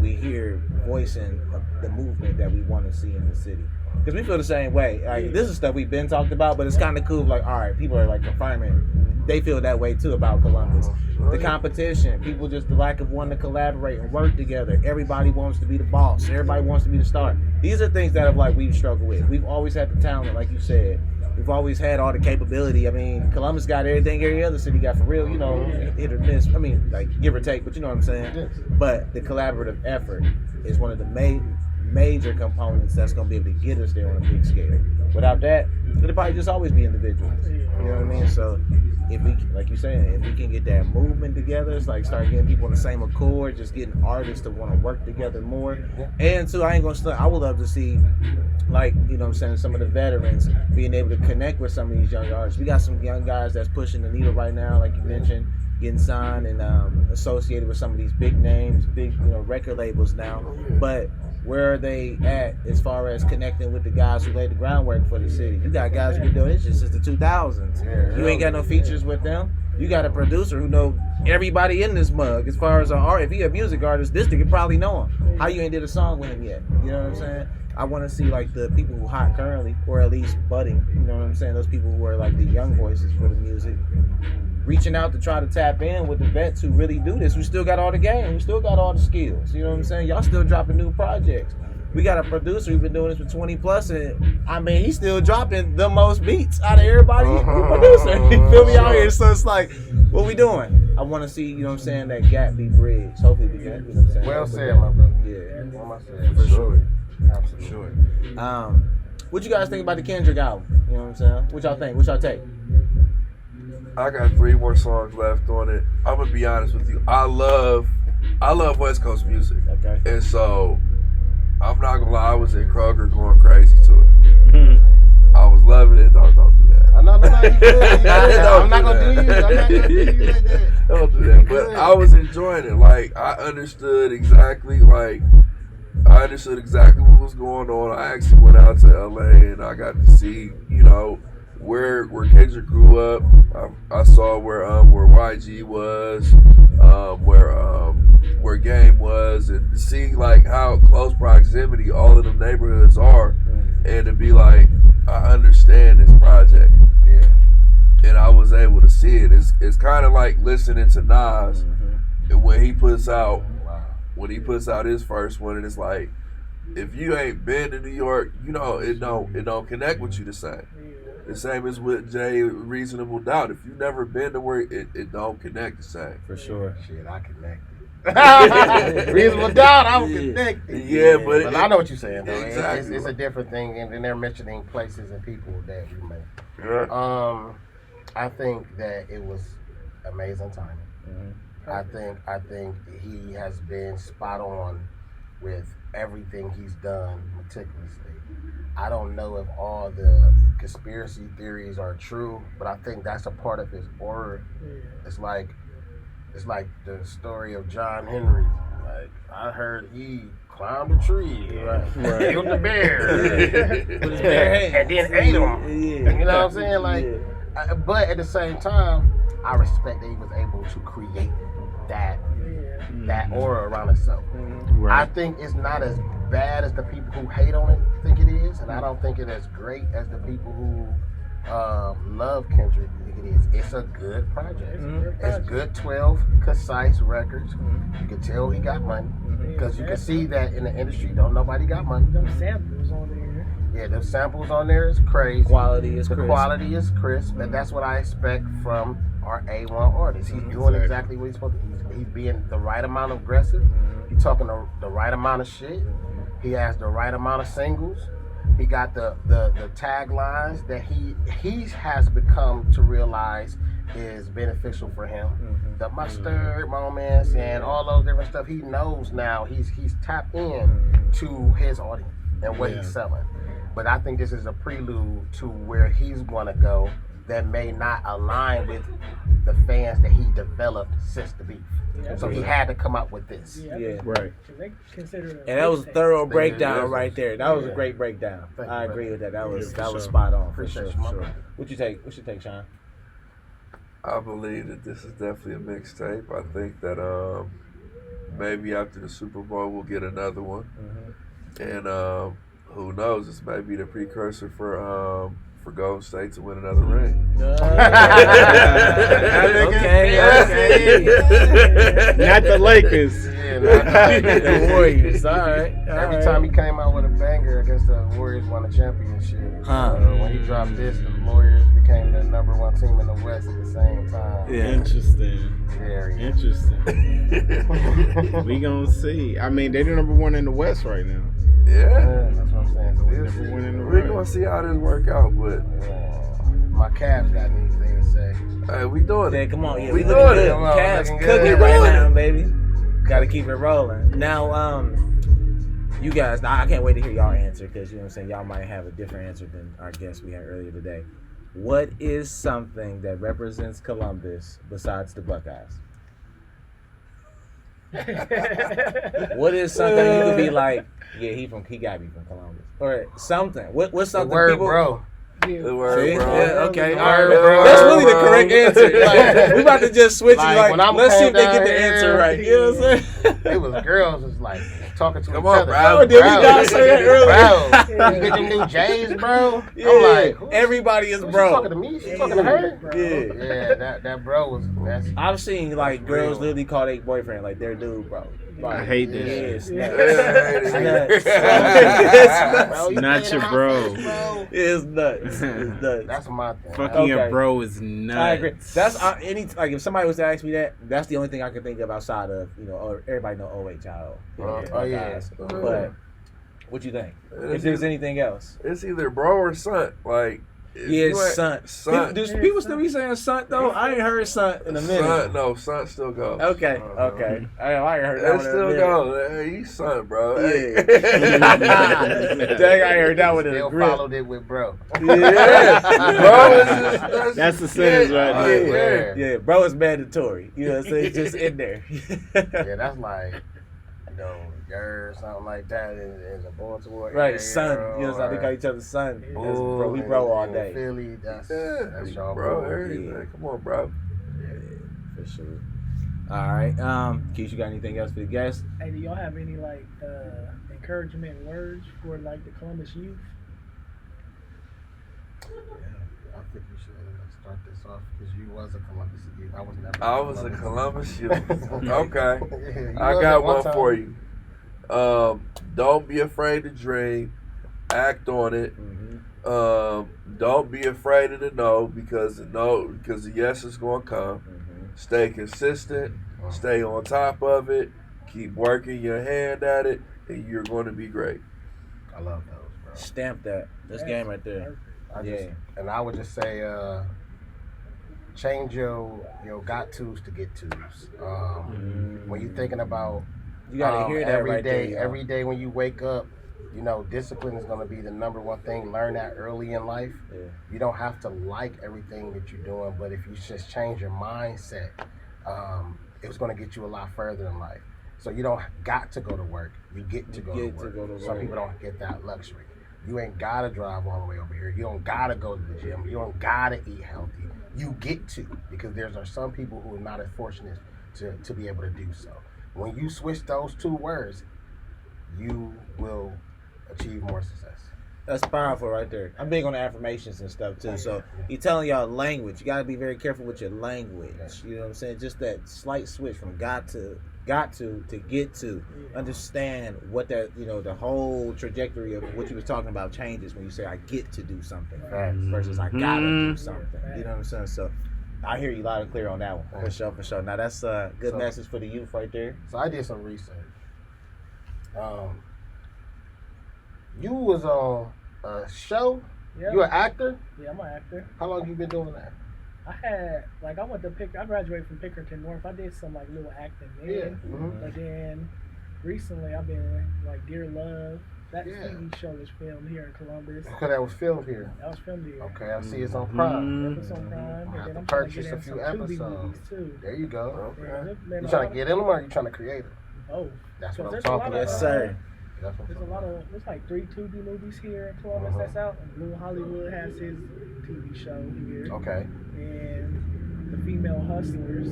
we hear voicing the movement that we want to see in the city. Because we feel the same way. Like this is stuff we've been talked about, but it's kind of cool. Like, all right, people are like confirming they feel that way too about Columbus. The competition, people just the lack of wanting to collaborate and work together. Everybody wants to be the boss. Everybody wants to be the star. These are things that we've struggled with. We've always had the talent, like you said. We've always had all the capability. I mean, Columbus got everything every other city got for real. Hit or miss. I mean, like give or take, but you know what I'm saying. But the collaborative effort is one of the major components that's going to be able to get us there on a big scale. Without that, it'll probably just always be individuals. You know what I mean? So if we, like you're saying, if we can get that movement together, it's like start getting people on the same accord, just getting artists to want to work together more. And so I would love to see, like, you know what I'm saying, some of the veterans being able to connect with some of these young artists. We got some young guys that's pushing the needle right now, like you mentioned, getting signed and associated with some of these big names, big record labels now. But where are they at as far as connecting with the guys who laid the groundwork for the city? You got guys who been doing this since the 2000s. You ain't got no features with them. You got a producer who know everybody in this mug. As far as an art, if he a music artist, this nigga probably know him. How you ain't did a song with him yet? You know what I'm saying? I want to see like the people who hot currently, or at least budding. You know what I'm saying? Those people who are like the young voices for the music, reaching out to try to tap in with the vets who really do this. We still got all the game. We still got all the skills. You know what I'm saying? Y'all still dropping new projects. We got a producer who's been doing this for 20 plus, and I mean, he's still dropping the most beats out of everybody. Producer, you feel me out here? So it's like, what we doing? I want to see, you know what I'm saying, that gap be bridged. Hopefully we can. You know what I'm saying? Well said, my brother. Yeah, Well said. for sure. Absolutely. Sure. What you guys think about the Kendrick album? You know what I'm saying? What y'all think? What y'all take? I got 3 more songs left on it. I'm gonna be honest with you. I love West Coast music, Okay. and so I'm not gonna lie. I was in Kroger going crazy to it. I was loving it. Don't do that. No, you good. I'm not gonna do do you. I'm not gonna do you like that. Don't do that. But I was enjoying it. Like I understood exactly. What was going on. I actually went out to LA and I got to see, you know, where Kendrick grew up. I saw where YG was, where Game was, and to see like how close proximity all of them neighborhoods are, and to be like, I understand this project. Yeah. And I was able to see it. It's kind of like listening to Nas, and when he puts out his first one, and it's like, if you ain't been to New York, you know it don't connect with you the same. The same as with Jay Reasonable Doubt. If you've never been to where it don't connect the same. For sure. Shit, I connected. Reasonable doubt, I'm connected. Yeah, but I know what you're saying, though. Exactly. It's a different thing, and then they're mentioning places and people that we met. Yeah. I think that it was amazing timing. I think he has been spot on with everything he's done meticulously. I don't know if all the conspiracy theories are true, but I think that's a part of his aura. It's like the story of John Henry. Like, I heard he climbed a tree, killed the bear, and then ate him. You know what I'm saying? Like, but at the same time, I respect that he was able to create that aura around himself. Right. I think it's not as bad as the people who hate on it think it is, and I don't think it's as great as the people who love Kendrick think it is. It's a good project. It's good 12 concise records. You can tell he got money because you can see that in the industry. Don't nobody got money. Them samples on there. Yeah, the samples on there is crazy. Quality is the crisp. quality is crisp, and that's what I expect from our A1 artist. He's doing exactly what he's supposed to. He's being the right amount of aggressive. He's talking the right amount of shit. He has the right amount of singles. He got the taglines that he has become to realize is beneficial for him. The mustard moments and all those different stuff. He knows now. He's tapped in to his audience and what he's selling. But I think this is a prelude to where he's going to go that may not align with the fans that he developed since the beef. So he had to come up with this. Yeah. Right. They consider it And that was a thorough They breakdown did. right there. That was a great breakdown. Thank you, I brother. agree with that. That was sure. spot on. For Appreciate sure. you, For sure. man. What you take? What you take, Sean? I believe that this is definitely a mixtape. I think that maybe after the Super Bowl we'll get another one, and who knows? This may be the precursor for Golden State to win another ring. Okay. Not the Lakers. Yeah, The Warriors. All right. Every time he came out with a banger against the Warriors, won a championship. When he dropped this, the Warriors became the #1 team in the West at the same time. Interesting. Very Interesting. We gonna see. I mean, they're the #1 in the West right now. Yeah, Yeah, that's what I'm saying. So we'll see. #1 in the we're West. gonna see how this work out, but My Cavs got anything to say? hey, we doing Then it. come on, yeah, We we looking doing good. it. Come on, Cavs looking cooking good. right We doing now, it. baby. Got to keep it rolling. Now, you guys, I can't wait to hear y'all answer because you know what I'm saying. Y'all might have a different answer than our guest we had earlier today. What is something that represents Columbus besides the Buckeyes? What is something you could be like? Yeah, he gotta be from Columbus, or something. What's The something word, people? bro. Yeah. The word, See? bro. Yeah, okay. The All right. word, bro. That's really the correct answer. Like, we about to just switch. Like, Like, when I'm let's see if they came get the down answer here, right. You know what I'm saying? It was girls was like talking to Come each on, other. bro. Oh, did we not say that earlier? Bro, you get them new J's, bro. Yeah, I'm like, who's everybody is she bro. talking to me? She talking to her? Yeah. Yeah, that bro was. That's, I've seen like That's girls real. literally call their boyfriend like their dude, bro. Like, I hate this yeah, shit. it's Yeah, nuts. yeah, It's yeah. nuts. bro, you Not playing your in my bro. face, bro. It's nuts. It's nuts. That's my thing. Fucking Okay. a bro is nuts. I agree. That's any like if somebody was to ask me that, that's the only thing I can think of outside of or everybody know OHIO. Yeah. But what you think? It's If there's anything else, It's either bro or son. Like, if yeah, you it's ain't- son. Son. Do people still be saying son though? I ain't heard son in a minute. Son, no, son still go. Okay, okay. I ain't heard that That one in a still minute. go. Hey, you son, bro. Yeah. Hey. Dang, I heard that one in a Still grip. followed it with bro. Yeah, bro. It's just, That's the sentence right Like, there. Yeah. Yeah, bro, it's mandatory. You know what I'm saying? It's just in there. Yeah, that's like, or something like that in the Baltimore area. Right, son. You know, so they call each other son. That's, bro, we bro all day. Philly, that's y'all bro. bro. Everything. Come on, bro. For sure. All right. Keith, you got anything else for the guests? Hey, do y'all have any like encouragement words for like the Columbus youth? I think you should start this off because you was a Columbus youth. I was never. I was a Columbus youth. Okay. You I was got at one time. for you. Don't be afraid to dream. Act on it. Don't be afraid of the no because the yes is going to come. Stay consistent. Stay on top of it. Keep working your hand at it, and you're going to be great. I love those, bro. Stamp that. This game right there. And I would just say, change your got tos to get tos. When you're thinking about, You gotta hear that every right day, there. Y'all. every day when you wake up, discipline is going to be the number one thing. Learn that early in life. Yeah. You don't have to like everything that you're doing, but if you just change your mindset, it's going to get you a lot further in life. So you don't got to go to work. You get to go to work. Some people don't get that luxury. You ain't got to drive all the way over here. You don't got to go to the gym. You don't got to eat healthy. You get to, because there are some people who are not as fortunate to be able to do so. When you switch those two words, you will achieve more success. That's powerful right there. I'm big on affirmations and stuff too. So you're telling y'all language. You gotta be very careful with your language. You know what I'm saying? Just that slight switch from got to get to. Understand what that the whole trajectory of what you was talking about changes when you say I get to do something versus I gotta do something. You know what I'm saying? So I hear you loud and clear on that one. For sure. Now that's a good message for the youth right there. So I did some research. You was on a show. Yeah. You an actor? Yeah, I'm an actor. How long you been doing that? I went to I graduated from Pickerington North. I did some like little acting then. But then recently I've been like Dear Love. That TV show was filmed here in Columbus. Okay, that was filmed here. That was filmed here. Okay, I see it's on Prime. It's on Prime. I And have then to I'm trying to purchase get a in few some Tubi episodes. movies too. There you go. Yeah, You trying to get in them or you trying to create them? Oh, That's what I'm there's talking a lot about. Yes, sir. That's what I'm There's a talking lot about. of there's like 3 Tubi movies here in Columbus that's out. And Blue Hollywood has his TV show here. Okay. And the Female Hustlers.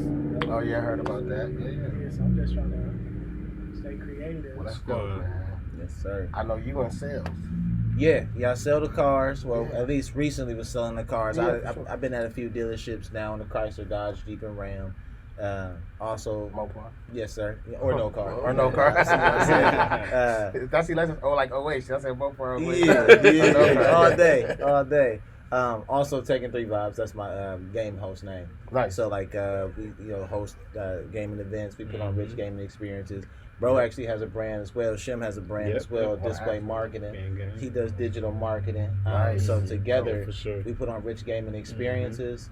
Oh yeah, I heard about that. Yeah. So I'm just trying to stay creative. Well, that's dope, man. Yes, sir. I know you in sales. Yeah, I sell the cars. Well, at least recently was selling the cars. Yeah, for sure. I've been at a few dealerships now in the Chrysler, Dodge, Jeep, and Ram. Also, Mopar. yes, sir. Or no car. Or no car. That's what I'm saying. That's the license. Oh, like wait, I said Mopar. All day. Also taking 3 vibes. That's my game host name. Nice. So like we host gaming events. We put on rich gaming experiences. Bro actually has a brand as well. Shim has a brand as well. Display marketing. He does digital marketing. Nice. So together for sure. we put on rich gaming experiences.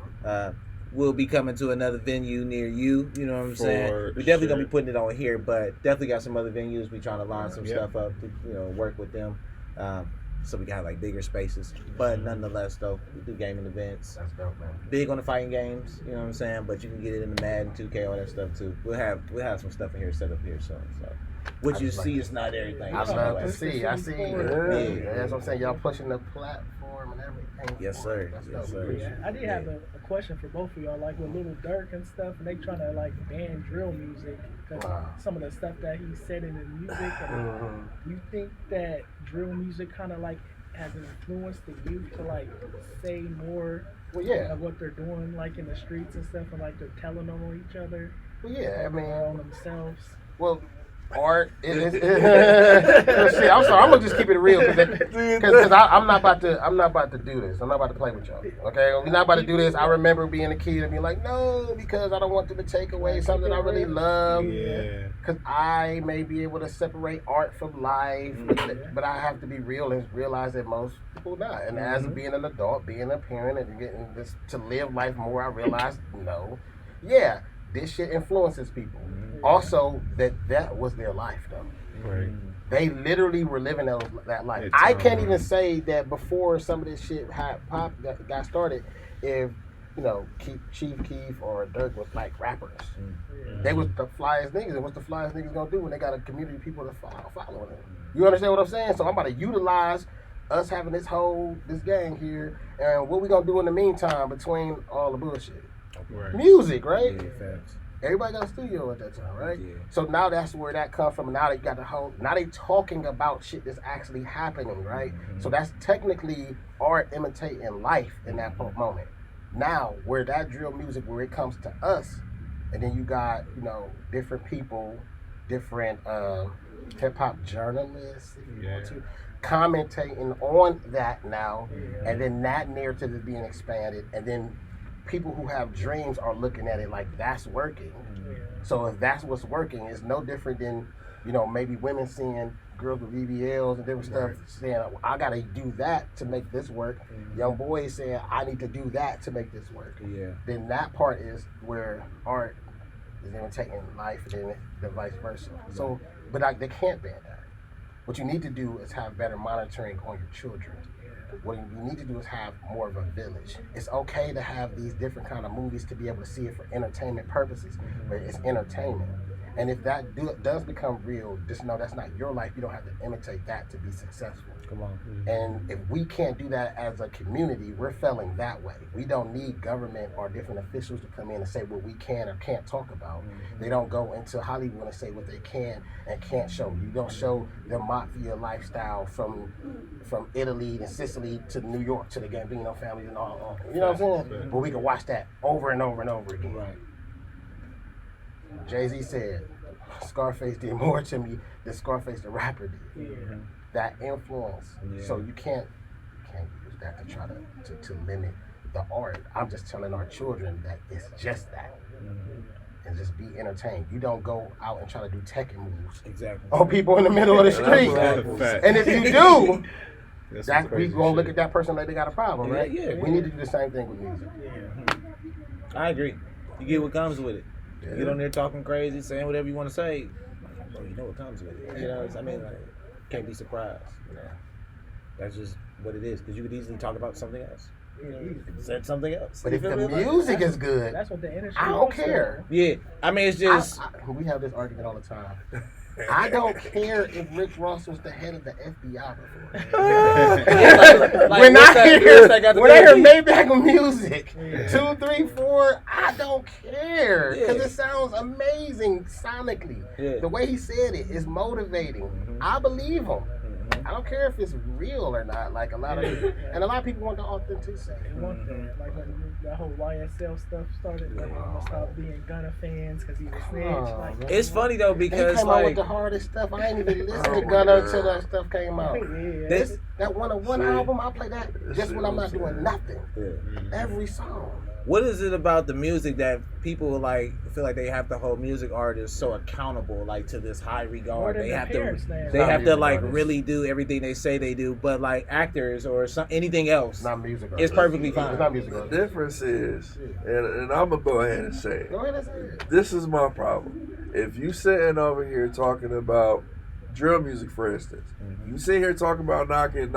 We'll be coming to another venue near you. You know what I'm saying? We definitely gonna be putting it on here, but definitely got some other venues. We trying to line some stuff up to work with them. So we got like bigger spaces, but nonetheless though, we do gaming events. That's dope, man. Big on the fighting games, you know what I'm saying? But you can get it in the Madden, 2K, all that stuff too. We'll have some stuff in here set up here soon. So what I you just see like is not everything. I It's love like- to see. I see. Yeah. That's what I'm saying. Y'all pushing the platform and everything. Yes, for it. sir. That's Yes, dope. sir. Yeah, I did have a question for both of y'all, like with Little Dirk and stuff, and they trying to like ban drill music because Wow. some of the stuff that he said in the music. And you think that drill music kind of like has influenced the youth to like say more Well, yeah. of what they're doing, like in the streets and stuff, and like they're telling on each other Well, yeah. I mean, or on themselves? well, art is. Shit, I'm sorry. I'm gonna just keep it real because I'm not about to do this. I'm not about to play with y'all. Okay, we're not about to do this. I remember being a kid and being like, no, because I don't want them to take away something I really love. Yeah. Because I may be able to separate art from life, but I have to be real and realize that most people not. And as being an adult, being a parent, and getting this to live life more, I realized no, yeah, this shit influences people. Also, that was their life though. Right. They literally were living that life. It's I can't even say that before some of this shit got started, if you know Chief Keef or Dirk was like rappers. They was the flyest niggas, and what's the flyest niggas gonna do when they got a community of people that following them? You understand what I'm saying? So I'm about to utilize us having this gang here, and what we gonna do in the meantime between all the bullshit? Right. Music, right? Yeah, facts. Everybody got a studio at that time, right? Yeah. So now that's where that comes from. Now they got now they talking about shit that's actually happening, right? So that's technically art imitating life in that moment. Now, where that drill music, where it comes to us, and then you got, you know, different people, different hip hop journalists, if you want to, commentating on that now, and then that narrative is being expanded, and then people who have dreams are looking at it like that's working. So if that's what's working, it's no different than, you know, maybe women seeing girls with BBLs and different stuff saying, I gotta do that to make this work. Young boys saying, I need to do that to make this work. Yeah. Then that part is where art is imitating life, and then the vice versa. So, but they can't ban that. What you need to do is have better monitoring on your children. What you need to do is have more of a village. It's okay to have these different kind of movies to be able to see it for entertainment purposes, but it's entertainment. And if that does become real, just know that's not your life. You don't have to imitate that to be successful. Come on. And if we can't do that as a community, we're failing that way. We don't need government or different officials to come in and say what we can or can't talk about. They don't go into Hollywood and say what they can and can't show. You don't show the mafia lifestyle from Italy and Sicily to New York to the Gambino families and all. You know what I'm saying? But we can watch that over and over and over again. Right. Jay-Z said, Scarface did more to me than Scarface the rapper did. Yeah. That influence. Yeah. So you can't use that to try to limit the art. I'm just telling our children that it's just that. And just be entertained. You don't go out and try to do Tekken moves Exactly. on people in the middle of the street. Fact. And if you do, That's that some we crazy gonna look shit. at that person like they got a problem, Yeah, right? yeah. We need to do the same thing with music. I agree. You get what comes with it. You get on there talking crazy, saying whatever you want to say. Bro, you know what comes with it. You know, I mean, like, can't be surprised. You know, that's just what it is. Because you could easily talk about something else. You know, you could said something else. But if You the feel me? Like, music is good, That's what the industry. I don't wants, care. yeah, I mean, it's just. We have this argument all the time. I don't care if Rick Ross was the head of the FBI before. When I hear Maybach music, 2, 3, 4, I don't care because it sounds amazing sonically. Yeah. The way he said it is motivating. I believe him. I don't care if it's real or not. Like a lot of people want the authenticity. They want that. Like when that whole YSL stuff started, like, I'm gonna stop being Gunna fans because he was snitch. Like, It's funny though They because came out with like the hardest stuff. I ain't even listened to Gunna until that stuff came out. yeah, this. That 101 album, I play that just when I'm not doing nothing. Yeah. Every song. What is it about the music that people like feel like they have to hold music artists so accountable, like to this high More regard? than They the have to, parents now. they Not have to music like artists. really do everything they say they do. But like actors or anything else, It's not music. it's perfectly fine. It's not music. The difference is, and I'm gonna go ahead and say it. Go ahead and say it. This is my problem. If you sitting over here talking about drill music, for instance, you sit here talking about knocking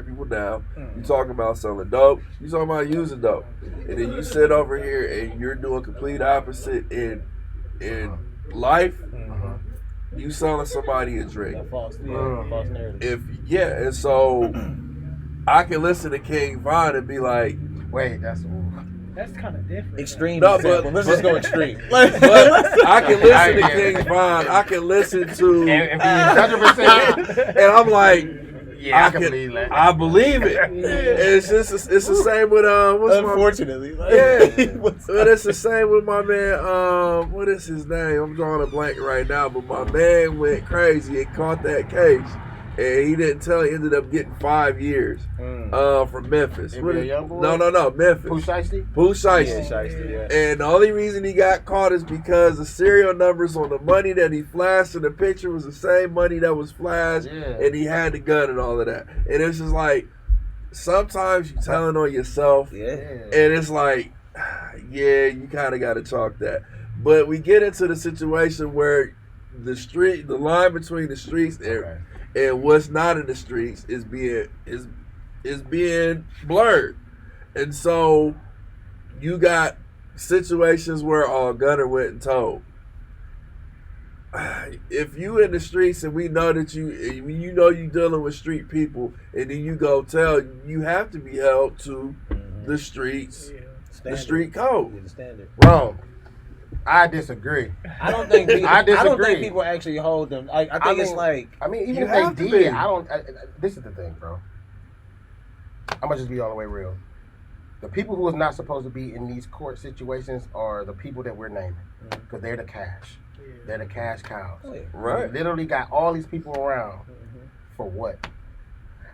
people down. You talking about selling dope. You talking about using dope, and then you sit over here and you're doing complete opposite in life. you selling somebody a drink. That false narrative. And so I can listen to King Von and be like, wait, that's kind of different. Extreme No, example. but- Let's just go extreme. but I can listen to King Von. I can listen to, and be 100%. and I'm like, Yeah, I can believe that. I believe it. And it's just it's the same with Unfortunately. But it's the same with my man. What is his name? I'm drawing a blank right now. But my man went crazy and caught that case, and he didn't tell. He ended up getting 5 years from Memphis. NBA Youngboy? No, Memphis. Pooh Shiesty? Pooh Shiesty. And the only reason he got caught is because the serial numbers on the money that he flashed in the picture was the same money that was flashed, and he had the gun and all of that. And it's just like, sometimes you're telling on yourself, and it's like, yeah, you kind of got to chalk that. But we get into the situation where the line between the streets and what's not in the streets is being blurred. And so you got situations where Gunner went and told. If you in the streets and we know that you know you dealing with street people, and then you go tell, you have to be held to the streets, the street code. The standard. Wrong. I disagree. I don't think people, I disagree. I don't think people actually hold them. I think it's like, I mean, even You if have they to did, be. I don't. This is the thing, bro. I'm gonna just be all the way real. The people who is not supposed to be in these court situations are the people that we're naming, because they're the cash. They're the cash cows. Right. We literally got all these people around for what?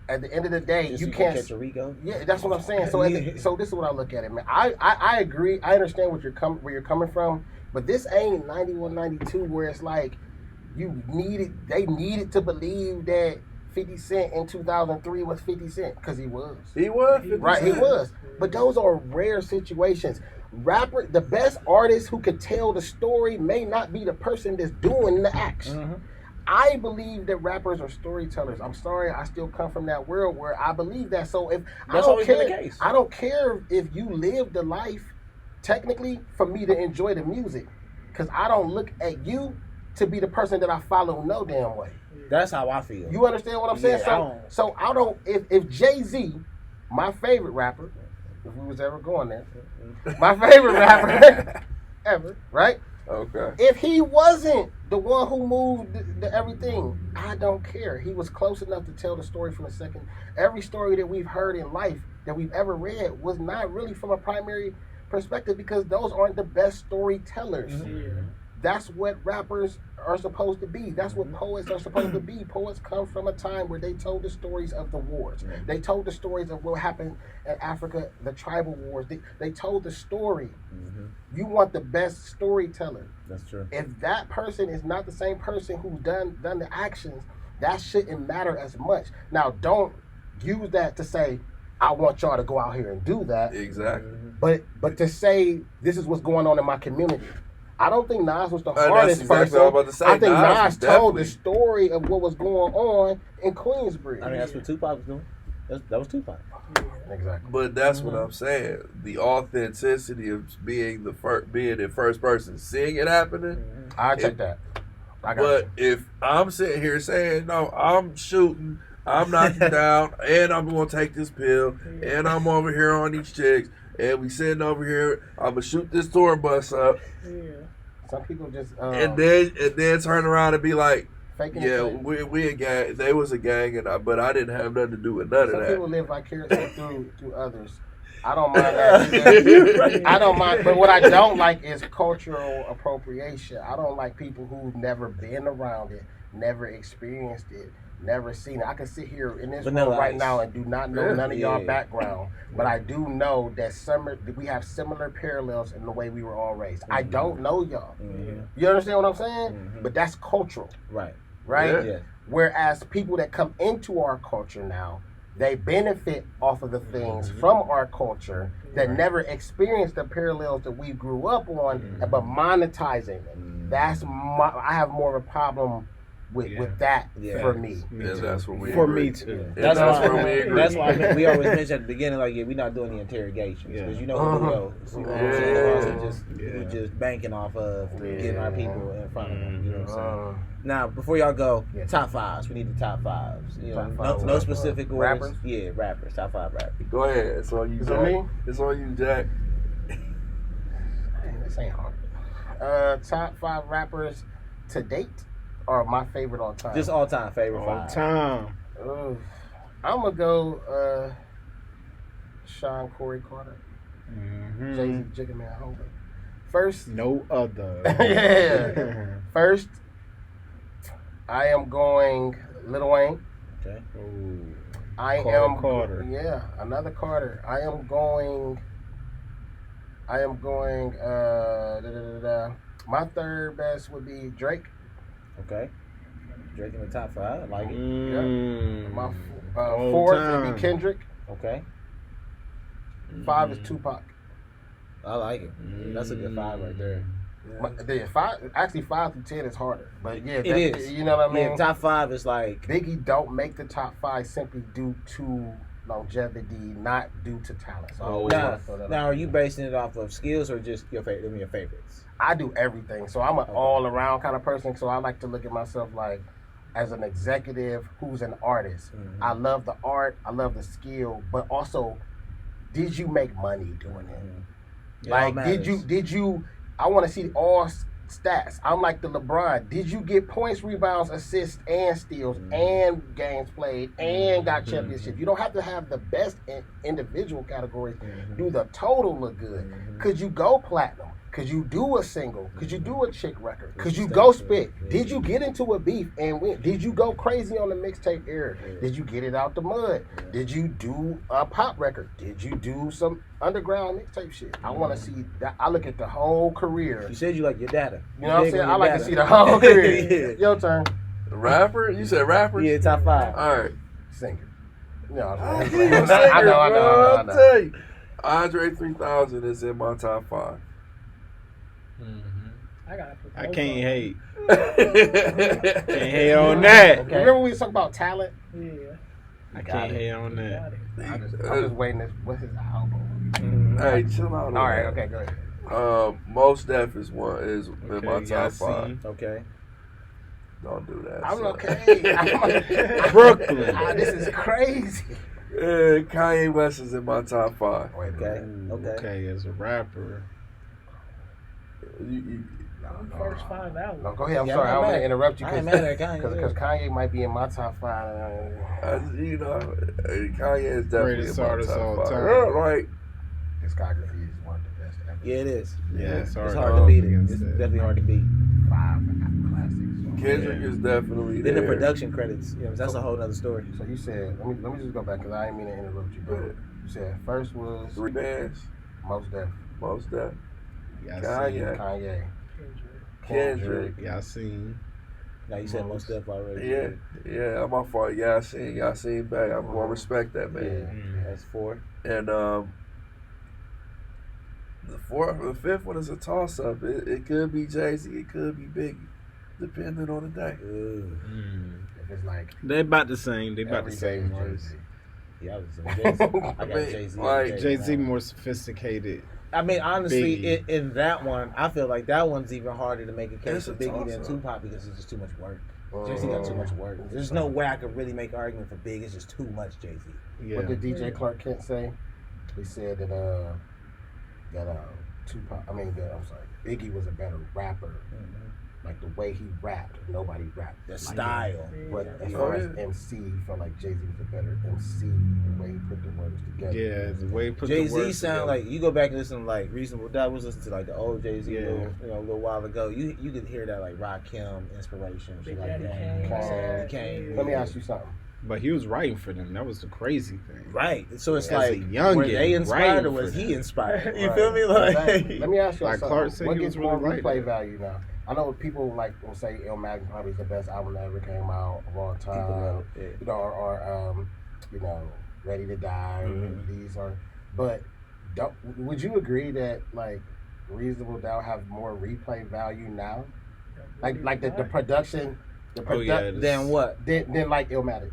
At the end of the day, just you so can't. catch a Rico. Yeah, that's what I'm saying. So, so this is what I look at it, man. I agree. I understand where you're coming from, but this ain't 91, 92 where it's like they needed to believe that 50 Cent in 2003 was 50 Cent, because he was. He was 50 Right, he Cent. was. But those are rare situations. The best artist who could tell the story may not be the person that's doing the action. I believe that rappers are storytellers. I'm sorry, I still come from that world where I believe that. So if That's always been the case. I don't care if you live the life, technically, for me to enjoy the music, because I don't look at you to be the person that I follow no damn way. That's how I feel. You understand what I'm saying? So I don't. If Jay-Z, my favorite rapper, if we was ever going there, my favorite rapper ever, right? Okay. If he wasn't the one who moved the everything, I don't care. He was close enough to tell the story from the second. Every story that we've heard in life that we've ever read was not really from a primary perspective, because those aren't the best storytellers. That's what rappers are supposed to be. That's what poets are supposed to be. Poets come from a time where they told the stories of the wars. They told the stories of what happened in Africa, the tribal wars. They told the story. You want the best storyteller. That's true. If that person is not the same person who's done the actions, that shouldn't matter as much. Now, don't use that to say, I want y'all to go out here and do that. Exactly. But to say, this is what's going on in my community. I don't think Nas was the That's hardest exactly person. what I was about to say. I think Nas Nas was told the definitely- story of what was going on in Queensbridge. I mean, that's what Tupac was doing. That was Tupac. Exactly. But that's what I'm saying. The authenticity of being in first person, seeing it happening. I check that. I got But you. if I'm sitting here saying, no, I'm shooting, I'm knocking down, and I'm going to take this pill, and I'm over here on these chicks, and we sitting over here, I'm going to shoot this tour bus up, Some people just and then turn around and be like, faking yeah, it. we a gang. They was a gang, but I didn't have nothing to do with none Some of that. people live vicariously through others. I don't mind that either. I don't mind, but what I don't like is cultural appropriation. I don't like people who've never been around it, never experienced it, never seen it. I can sit here in this Vanilla room right Ice. now and do not know none of y'all background, but I do know that we have similar parallels in the way we were all raised. I don't know y'all. You understand what I'm saying? But that's cultural, Right. right? Yeah. Whereas people that come into our culture now, they benefit off of the things from our culture that never experienced the parallels that we grew up on, but monetizing it. I have more of a problem with that Yeah. for me. And that's what we For agree. me too. And That's that's why. where we agree. That's why we always mention at the beginning, like, we're not doing the interrogations because Yeah. you know what the go. You know what I'm saying? Yeah. We're just banking off of getting our people in front of them. You know what I'm saying? Uh, Now, before y'all go, Yeah. top fives. We need the top fives. You know, Top no, fives. no specific orders. Rappers? Yeah, rappers. Top 5 rappers. Go ahead. It's on you, Is it Jack. me? It's on you, Jack. Dang, this ain't hard. Top 5 rappers to date or my favorite all time? Just all time favorite All 5. time. I'm gonna go Sean Corey Carter, Jay-Z, Jigga Man Hogan. First, No other. yeah. First, I am going Lil Wayne. Okay. Ooh. I Carter, am Carter. Yeah, another Carter. I am going. My third best would be Drake. Okay. Drake in the top 5. I like it. My All fourth time. would be Kendrick. Okay. 5 is Tupac. I like it. That's a good 5 right there. Actually 5 through 10 is harder. But yeah, It is. You know what I mean? Yeah, top 5 is like. Biggie don't make the top 5 simply due to longevity, not due to talent. So I always Now, wanna throw that now, out are you basing it off of skills or just your favorites? I do everything. So I'm an all-around kind of person. So I like to look at myself like as an executive who's an artist. Mhm. I love the art. I love the skill. But also, did you make money doing it? It all Like, did you? I want to see all stats. I'm like the LeBron. Did you get points, rebounds, assists, and steals, and games played, and got championship? You don't have to have the best individual categories. Do the total look good? Could you go platinum? Could you do a single? Could you do a chick record? Could you go spit? Did you get into a beef and win? Did you go crazy on the mixtape era? Did you get it out the mud? Did you do a pop record? Did you do some underground mixtape shit? I want to see that. I look at the whole career. You said you like your data. You know what I'm saying? I like to see the whole career. Yeah. Your turn. Rapper? You said rapper? Yeah, top 5. All right. Singer. No, I know. I'll tell you. Andre 3000 is in my top 5. I gotta put I both can't of hate. Can't Can't hate on that. Okay. Remember we was talking about talent? them. Yeah. I can't hate on that. Got it. I'm just waiting. What's his album? Hey, chill out. All right. Okay. Go ahead. Most Def is in my top 5. Okay. Don't do that. I'm son. okay. Brooklyn. This is crazy. Yeah, Kanye West is in my top 5. Wait a Okay. minute. Okay. Okay, as a rapper. First 5 albums. No, go ahead. I'm Yeah, sorry. I'm I'm not gonna mad. interrupt you I ain't mad at Kanye, because Kanye might be in my top 5. You know, Kanye is definitely Greatest in my artist top all 5. time. Right. Discography is one of the best ever. Yeah, it is. Yeah, it's hard, It's hard to beat it. against It's that. definitely hard to beat. 5 classics. Kendrick is definitely Then there. the production credits. You know, that's a whole other story. So you said, let me just go back because I didn't mean to interrupt you. But you said first was 3 bands. Most Def, Most Def. Yasin. Kanye. Kanye, Kendrick. Yasin. Now you said most stuff already. Yeah, I'm my fault. Yasin back. I'm gonna respect that, man. That's 4. And the fifth one is a toss up. It could be Jay-Z, it could be Biggie, depending on the day. If it's like They about the same. They about the every day same is artists. Jay-Z. Yeah, I was saying Jay-Z. I got mean, Jay-Z. like, Jay-Z more sophisticated. I mean, honestly, Biggie. in that one, I feel like that one's even harder to make a It's case for a Biggie than toss-up. Tupac because it's just too much work. Jay-Z got too much work. There's no way I could really make an argument for Big. It's just too much Jay-Z. Yeah. What did DJ Clark Kent say? He said that Tupac. Biggie was a better rapper. Like the way he rapped, nobody rapped. The like style. him. But as Oh, far as yeah. MC, he felt like Jay-Z was a better MC. The way he put the words together. Yeah, the way he put the Jay-Z words sound together. like, you go back and listen to like Reasonable Doubt, was listening to like the old Jay-Z Yeah. a little while ago. You could hear that like Rakim inspiration, shit Big like Daddy that. Kane. Kane. Let me ask you something. But he was writing for them. That was the crazy thing. Right. So it's As a like, youngin', were they inspired or writing was for he them. inspired? You Right. feel me? Like, Exactly. Let me ask you Like something. Clark said, What he gets was more really replay right. value now? I know people like will say Illmatic probably is the best album that ever came out of all People time. know, yeah. You know, or Ready to Die. These are, but would you agree that like Reasonable Doubt have more replay value now? Like the production Oh yeah. Then what? Then like Illmatic.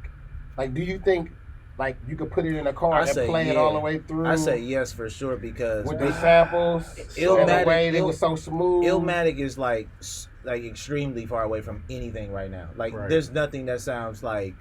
Like, do you think like you could put it in a car I and say play it yeah. all the way through? I say yes for sure because with the samples, and the way it was so smooth. Illmatic is like extremely far away from anything right now. Like there's nothing that sounds like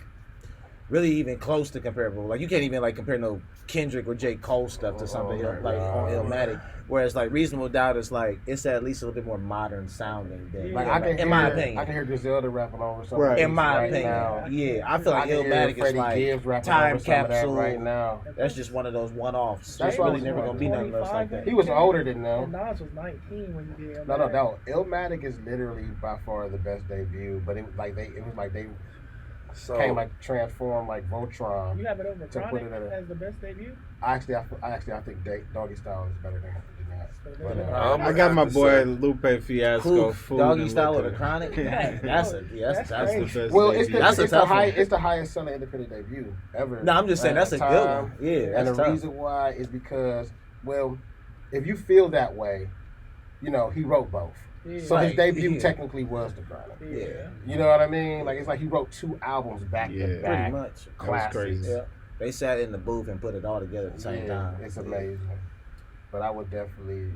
really even close to comparable. Like you can't even like compare no Kendrick or J. Cole stuff to something like on Illmatic. Whereas like Reasonable Doubt is like it's at least a little bit more modern sounding than like in my opinion. I can hear Griselda rapping over something. Right. In my opinion, now. yeah, I feel like Illmatic is like time capsule right now. That's just one of those one-offs. That's really never gonna be nothing else like that. He was older than them. Nas was 19 when he did. No. Illmatic is literally by far the best debut, but it was like they came like transformed like Voltron. You have it over Chronic as the best debut? I think Doggy Style is better than that. I got my boy Lupe Fiasco. Doggy Style with a Chronic. That's the best. Well, it's the highest selling independent debut ever. No, I'm just saying that's a good one. Yeah, and the reason why is because, well, if you feel that way, you know he wrote both. Yeah. So his debut technically was the Chronic. Yeah. You know what I mean? Like it's like he wrote 2 albums back to back. Pretty much. Classics. Crazy. Yeah. They sat in the booth and put it all together at the same time. It's amazing. But I would definitely,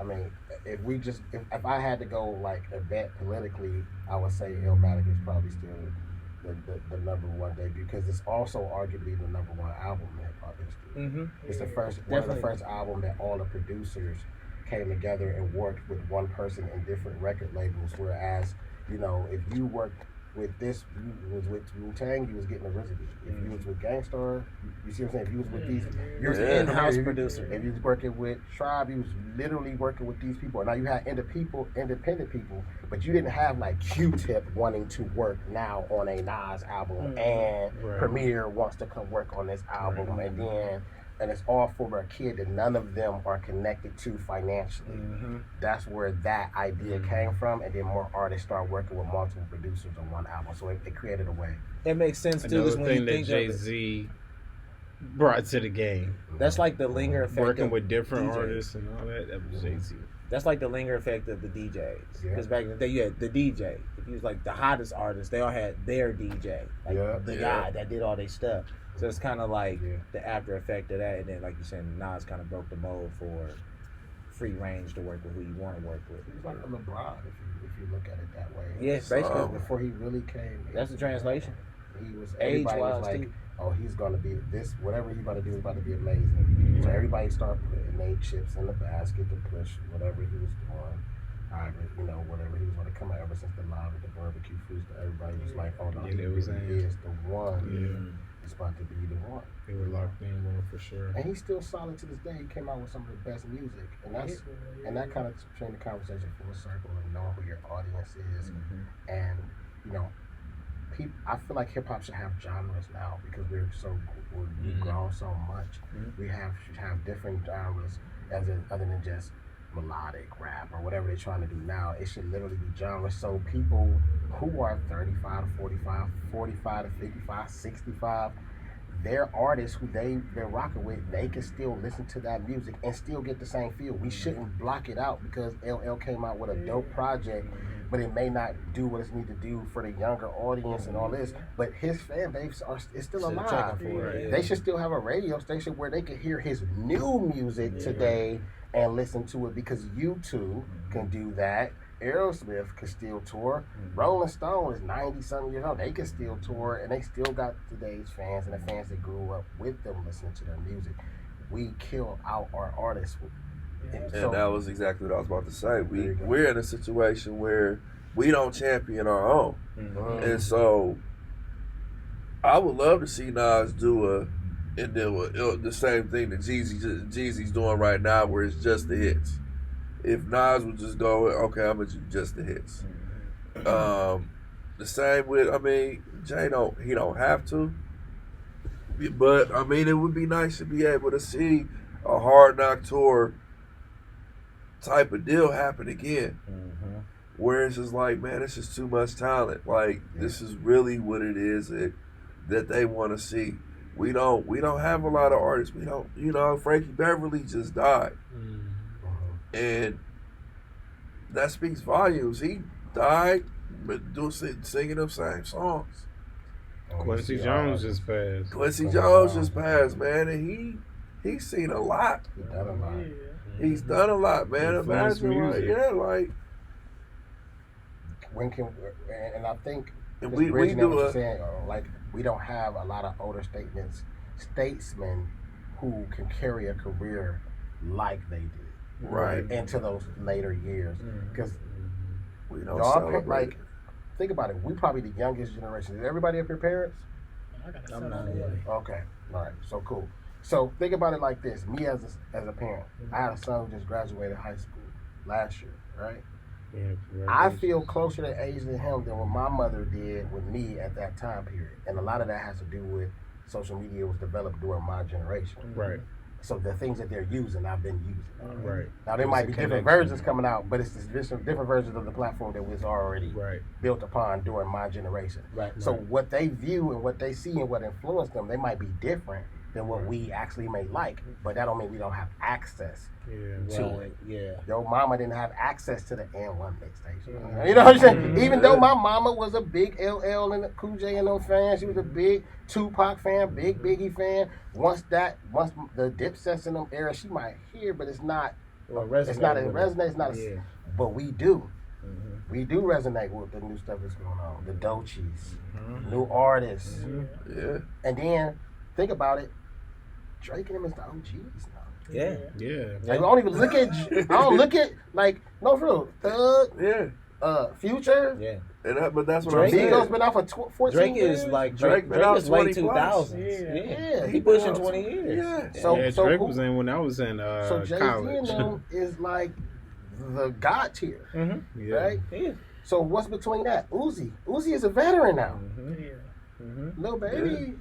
I mean, if I had to go like a bet politically, I would say Illmatic is probably still the number one debut because it's also arguably the number one album in hip hop history. Mm-hmm. It's the first one of the first album that all the producers came together and worked with one person in different record labels. Whereas, you know, if you worked with this, you was with Wu-Tang, you was getting original. If you was with Gangstar, you see what I'm saying? If you was with these, you're an in-house producer. If you was working with Tribe, you was literally working with these people. Now you had independent people, but you didn't have like Q-Tip wanting to work now on a Nas album and Premier wants to come work on this album and it's all for a kid that none of them are connected to financially. Mm-hmm. That's where that idea came from, and then more artists start working with multiple producers on one album. So it created a way. It makes sense too. Another thing that Jay-Z brought to the game. That's like the linger effect. Working with different DJs. Artists and all that. That was Jay-Z. That's like the linger effect of the DJs. Because back in the day, you had the DJ. If you was like the hottest artist, they all had their DJ, like the guy that did all their stuff. So it's kind of like the after effect of that, and then like you said, Nas kind of broke the mold for free range to work with who you want to work with. He's like a LeBron if you look at it that way. Yeah, basically before he really came. That's the translation. He was age-wise like, oh, he's gonna be this. Whatever he's about to do is about to be amazing. So everybody started putting their chips in the basket to push whatever he was doing. Whatever he was going to come out ever since the live with the barbecue foods. Everybody was like, oh no, he is the one. Yeah. It's about to be the one. They were locked in well for sure. And he's still solid to this day. He came out with some of the best music. And that kind of changed the conversation full circle and knowing who your audience is. Mm-hmm. And, you know, I feel like hip hop should have genres now because we've grown so much. Mm-hmm. We should have different genres other than just melodic rap or whatever they're trying to do now. It should literally be genres. So people who are 35 to 45, 45 to 55, 65, their artists who they're rocking with, they can still listen to that music and still get the same feel. We shouldn't block it out because LL came out with a dope project, but it may not do what it needs to do for the younger audience and all this. But his fan base is still alive. They should still have a radio station where they can hear his new music today and listen to it because U2 can do that. Aerosmith can still tour. Rolling Stone is 90-something years old. They can still tour, and they still got today's fans and the fans that grew up with them listening to their music. We kill out our artists. And that was exactly what I was about to say. We're in a situation where we don't champion our own. Mm-hmm. And so I would love to see Nas do the same thing that Jeezy's doing right now, where it's just the hits. If Nas would just go, okay, I'm gonna do just the hits. The same with, Jay don't have to, but it would be nice to be able to see a Hard Knock tour type of deal happen again. Mm-hmm. Where it's just like, man, it's just too much talent. Like this is really what it is that they want to see. We don't have a lot of artists. We don't, Frankie Beverly just died. And that speaks volumes. He died but singing them same songs. Quincy Jones just passed. Quincy Jones just passed, man, and he's seen a lot. He done a lot. He's done a lot, man. Influenced Imagine, like, music. yeah, like When can and I think if just we bridging do what you're a saying, like we don't have a lot of older statesmen who can carry a career like they did right. into those later years. Because We don't y'all celebrate. like think about it. We probably the youngest generation. Is everybody up your parents? I got I'm to not away. yet. Okay, all right, so cool. So think about it like this: me as a parent, I had a son who just graduated high school last year, right? Yeah, I feel closer to age than him than what my mother did with me at that time period, and a lot of that has to do with social media was developed during my generation. Right. So the things that they're using, I've been using. Right. Now there might be There's a different connection. versions coming out, but it's different versions of the platform that was already Right. built upon during my generation. Right. So what they view and what they see and what influenced them, they might be different than what Right. we actually may like, but that don't mean we don't have access Yeah. to Right. it. Yeah. Your mama didn't have access to the N1 mix station. You know what I'm saying? Even though my mama was a big LL and Cool J and them fan, she was a big Tupac fan, big Biggie fan. Once the Dipsets in them era, she might hear, but it's not. It's not a resonate. It's not. Yeah. But we do. Mm-hmm. We do resonate with the new stuff that's going on. The Doechis, Mm-hmm. new artists, Yeah. and then think about it. Drake and them is the OGs now. Yeah. Yeah. Like, I don't even look at. I don't look at like no for real. Thug, Yeah. Future, Yeah. But that's what Drake I'm Migos saying. been out for 14 Drake years. is like Drake been Drake out is late 20 plus. 2000s. Yeah. Yeah, He he pushing been out 20 years. Yeah. So yeah, so Drake who- was in when I was in so Jay Z and college. them is like the god tier, Mm-hmm. Yeah. right? Yeah. So what's between that? Uzi is a veteran now. Mm-hmm. Yeah. Mm-hmm. Lil Baby.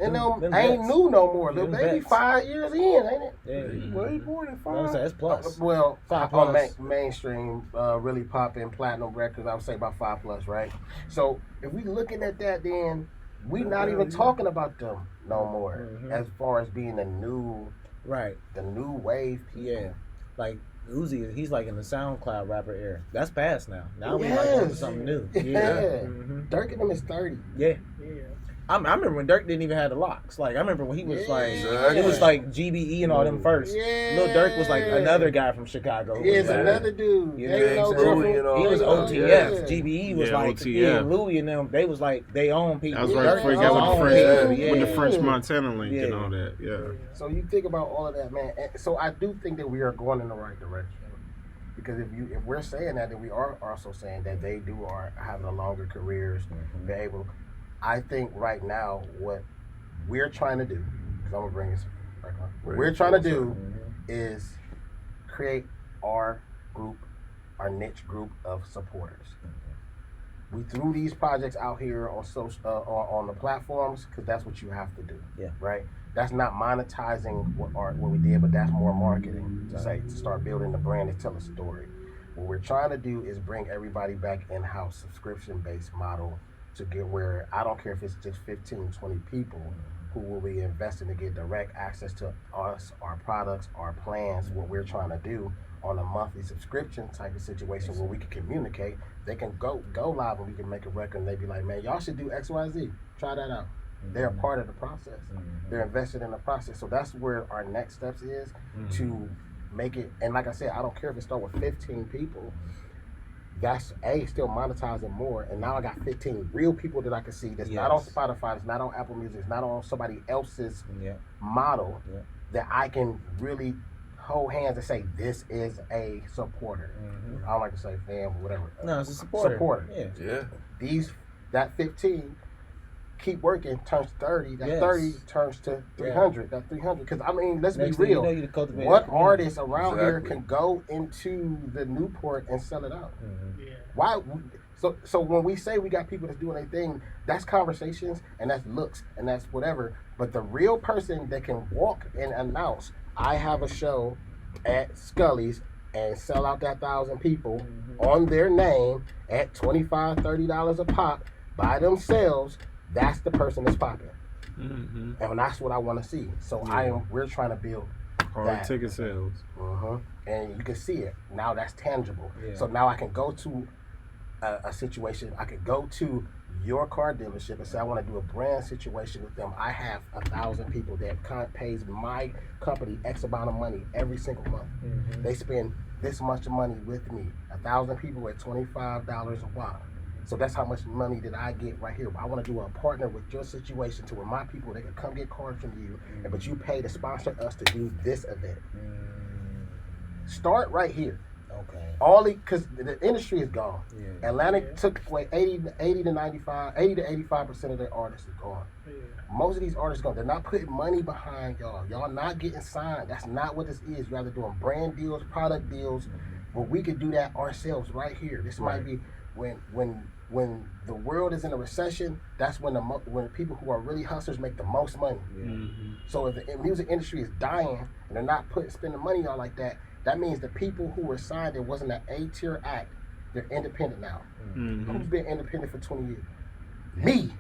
And Them them ain't vets. new no more. Lil Them Baby vets. 5 years in, ain't it? Yeah. Way more than You know what I'm saying? five. It's plus. Well, 5 on plus. mainstream, really popping platinum records, I would say about 5+, right? So if we looking at that, then we not even talking about them no more Mhm. as far as being the new Right. wave people. Yeah. Like Uzi, he's like in the SoundCloud rapper era. That's past now. Now we like on to Yes. something new. Yeah. Mhm. Dirk and them is 30. Yeah. Yeah. I remember when Dirk didn't even have the locks. Like I remember when he was Yeah. like, Exactly. it was like GBE and all them first. Yeah. Lil Durk was like another guy from Chicago. who Yeah, was it's like- another dude. Yeah, They know exactly. different. You know, He was They know- OTF. yeah. GBE was Yeah, like OTF. yeah, Louis and them. They was like they own people. That was right Dirk before he was got with his the own French, people. with the Yeah. French Montana link and Yeah. all that. Yeah. So you think about all of that, man. And so I do think that we are going in the right direction. Because if we're saying that, then we are also saying that they are having a longer careers. Mhm. They're able. I think right now what we're trying to do, because I'm gonna bring this back on. What we're trying to do Mhm. is create our group, our niche group of supporters. We threw these projects out here on social on the platforms because that's what you have to do. Yeah. Right. That's not monetizing what we did, but that's more marketing to start building the brand and tell a story. What we're trying to do is bring everybody back in-house subscription-based model to get where I don't care if it's just 15, 20 people who will be investing to get direct access to us, our products, our plans, what we're trying to do on a monthly subscription type of situation where we can communicate. They can go live and we can make a record and they be like, man, y'all should do XYZ. Try that out. They're a part of the process. They're invested in the process. So that's where our next steps is to make it. And like I said, I don't care if it start with 15 people. That's still monetizing more. And now I got 15 real people that I can see that's not on Yes. Spotify, it's not on Apple Music, it's not on somebody else's Yeah. model Yeah. that I can really hold hands and say, this is a supporter. Mhm. I don't like to say fan, but whatever. No, it's a supporter. Supporter. Yeah. Yeah. That 15 keep working turns 30. That Yes. 30 turns to 300. That 300. Because I mean, let's Next be thing you real. know, you cultivate What a community. artists around here Exactly. can go into the Newport and sell it out? Mhm. Yeah. Why? So when we say we got people that's doing their thing, that's conversations and that's looks and that's whatever. But the real person that can walk and announce, I have a show at Scully's and sell out that 1,000 people on their name at $25, $30 a pop by themselves, that's the person that's popping. Mm-hmm. And that's what I want to see. So we're trying to build Hard that. ticket sales. And you can see it now. That's tangible. Yeah. So now I can go to a situation. I could go to your car dealership and say I want to do a brand situation with them. I have 1,000 people that pays my company X amount of money every single month. They spend this much money with me. 1,000 people at $25 a while. So that's how much money that I get right here. But I want to do a partner with your situation to where my people, they can come get cars from you, but you pay to sponsor us to do this event. Start right here. Okay. Because the industry is gone. Yeah. Atlantic took away 80 to 85% of their artists is gone. Yeah. Most of these artists gone. They're not putting money behind y'all. Y'all not getting signed. That's not what this is. You're either doing brand deals, product deals, but we could do that ourselves right here. This might be when the world is in a recession. That's when when people who are really hustlers make the most money. So if the music industry is dying and they're not spending money on like that, that means the people who were signed, it wasn't an A-tier act. They're independent now. Who's been independent for 20 years? Me.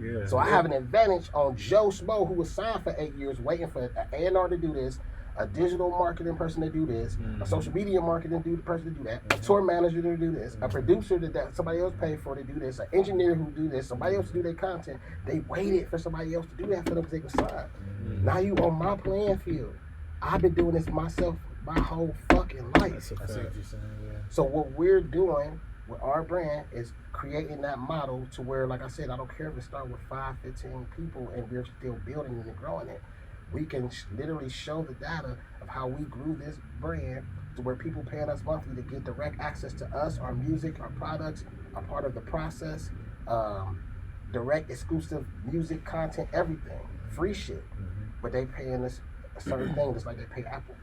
Yeah. So I have an advantage on Joe Smo, who was signed for 8 years, waiting for an A&R to do this, a digital marketing person to do this, a social media marketing person to do that, a tour manager to do this, a producer that somebody else paid for to do this, an engineer who do this, somebody else to do their content. They waited for somebody else to do that for them because they could sign. Now you on my playing field. I've been doing this myself my whole fucking life. I see what you're saying, yeah. So what we're doing with our brand is creating that model to where, like I said, I don't care if it starts with 5, 15 people and we're still building it and growing it. We can literally show the data of how we grew this brand to where people paying us monthly to get direct access to us, our music, our products, a part of the process, direct exclusive music content, everything, free shit. But they paying us a certain thing just like they pay Apple.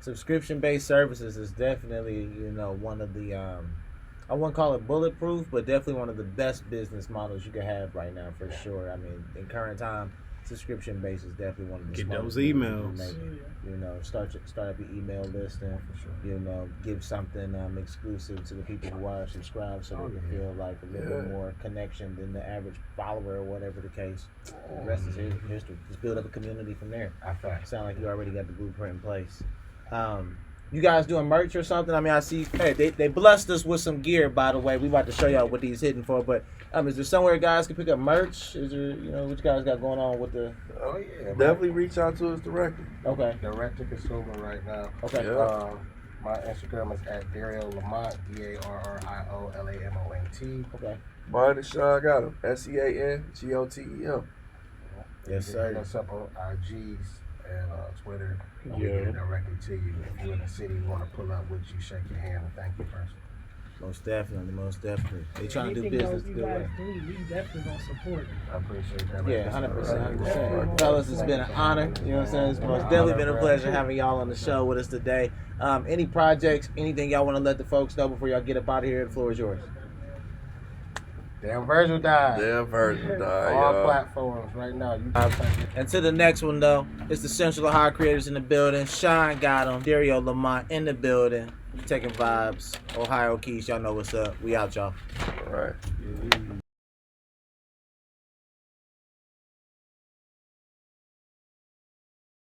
Subscription-based services is definitely, one of the, I wouldn't call it bulletproof, but definitely one of the best business models you can have right now, for sure. I mean, in current time, subscription-based is definitely one of the Get smartest those things you emails. can make. Start up your email listing. Give something exclusive to the people who are subscribed, so they can feel like a little bit more connection than the average follower or whatever the case. The rest is history. Just build up a community from there. Sound like you already got the blueprint in place. You guys doing merch or something? I mean, I see. Hey, they blessed us with some gear, by the way. We about to show y'all what these hitting for. But is there somewhere guys can pick up merch? Is there, what you guys got going on with the? Oh yeah, definitely reach out to us directly. Okay. Direct to consumer right now. Okay. My Instagram is at Darrio Lamont, DarrioLamont. Okay. Mine is Sean Gotem, SeanGotEm. Yes, sir. Hit us up on IGs and Twitter. We get it directly to you. If you're in the city, you want to pull up with you, shake your hand, and thank you first. Most definitely. They trying to do Anything business you good guys way. need, we definitely gonna support it. I appreciate that. Yeah, 100%. Fellas, it's been an honor. You know what I'm saying? It's most definitely been a pleasure having y'all on the show with us today. Any projects, anything y'all want to let the folks know before y'all get up out of here? The floor is yours. Damn Virgil Died. All Y'all. platforms right now. And to the next one, though, it's the Central Ohio creators in the building. Sean Gotem, Darrio Lamont in the building. Taking vibes. Ohio Keys, y'all know what's up. We out, y'all. All right.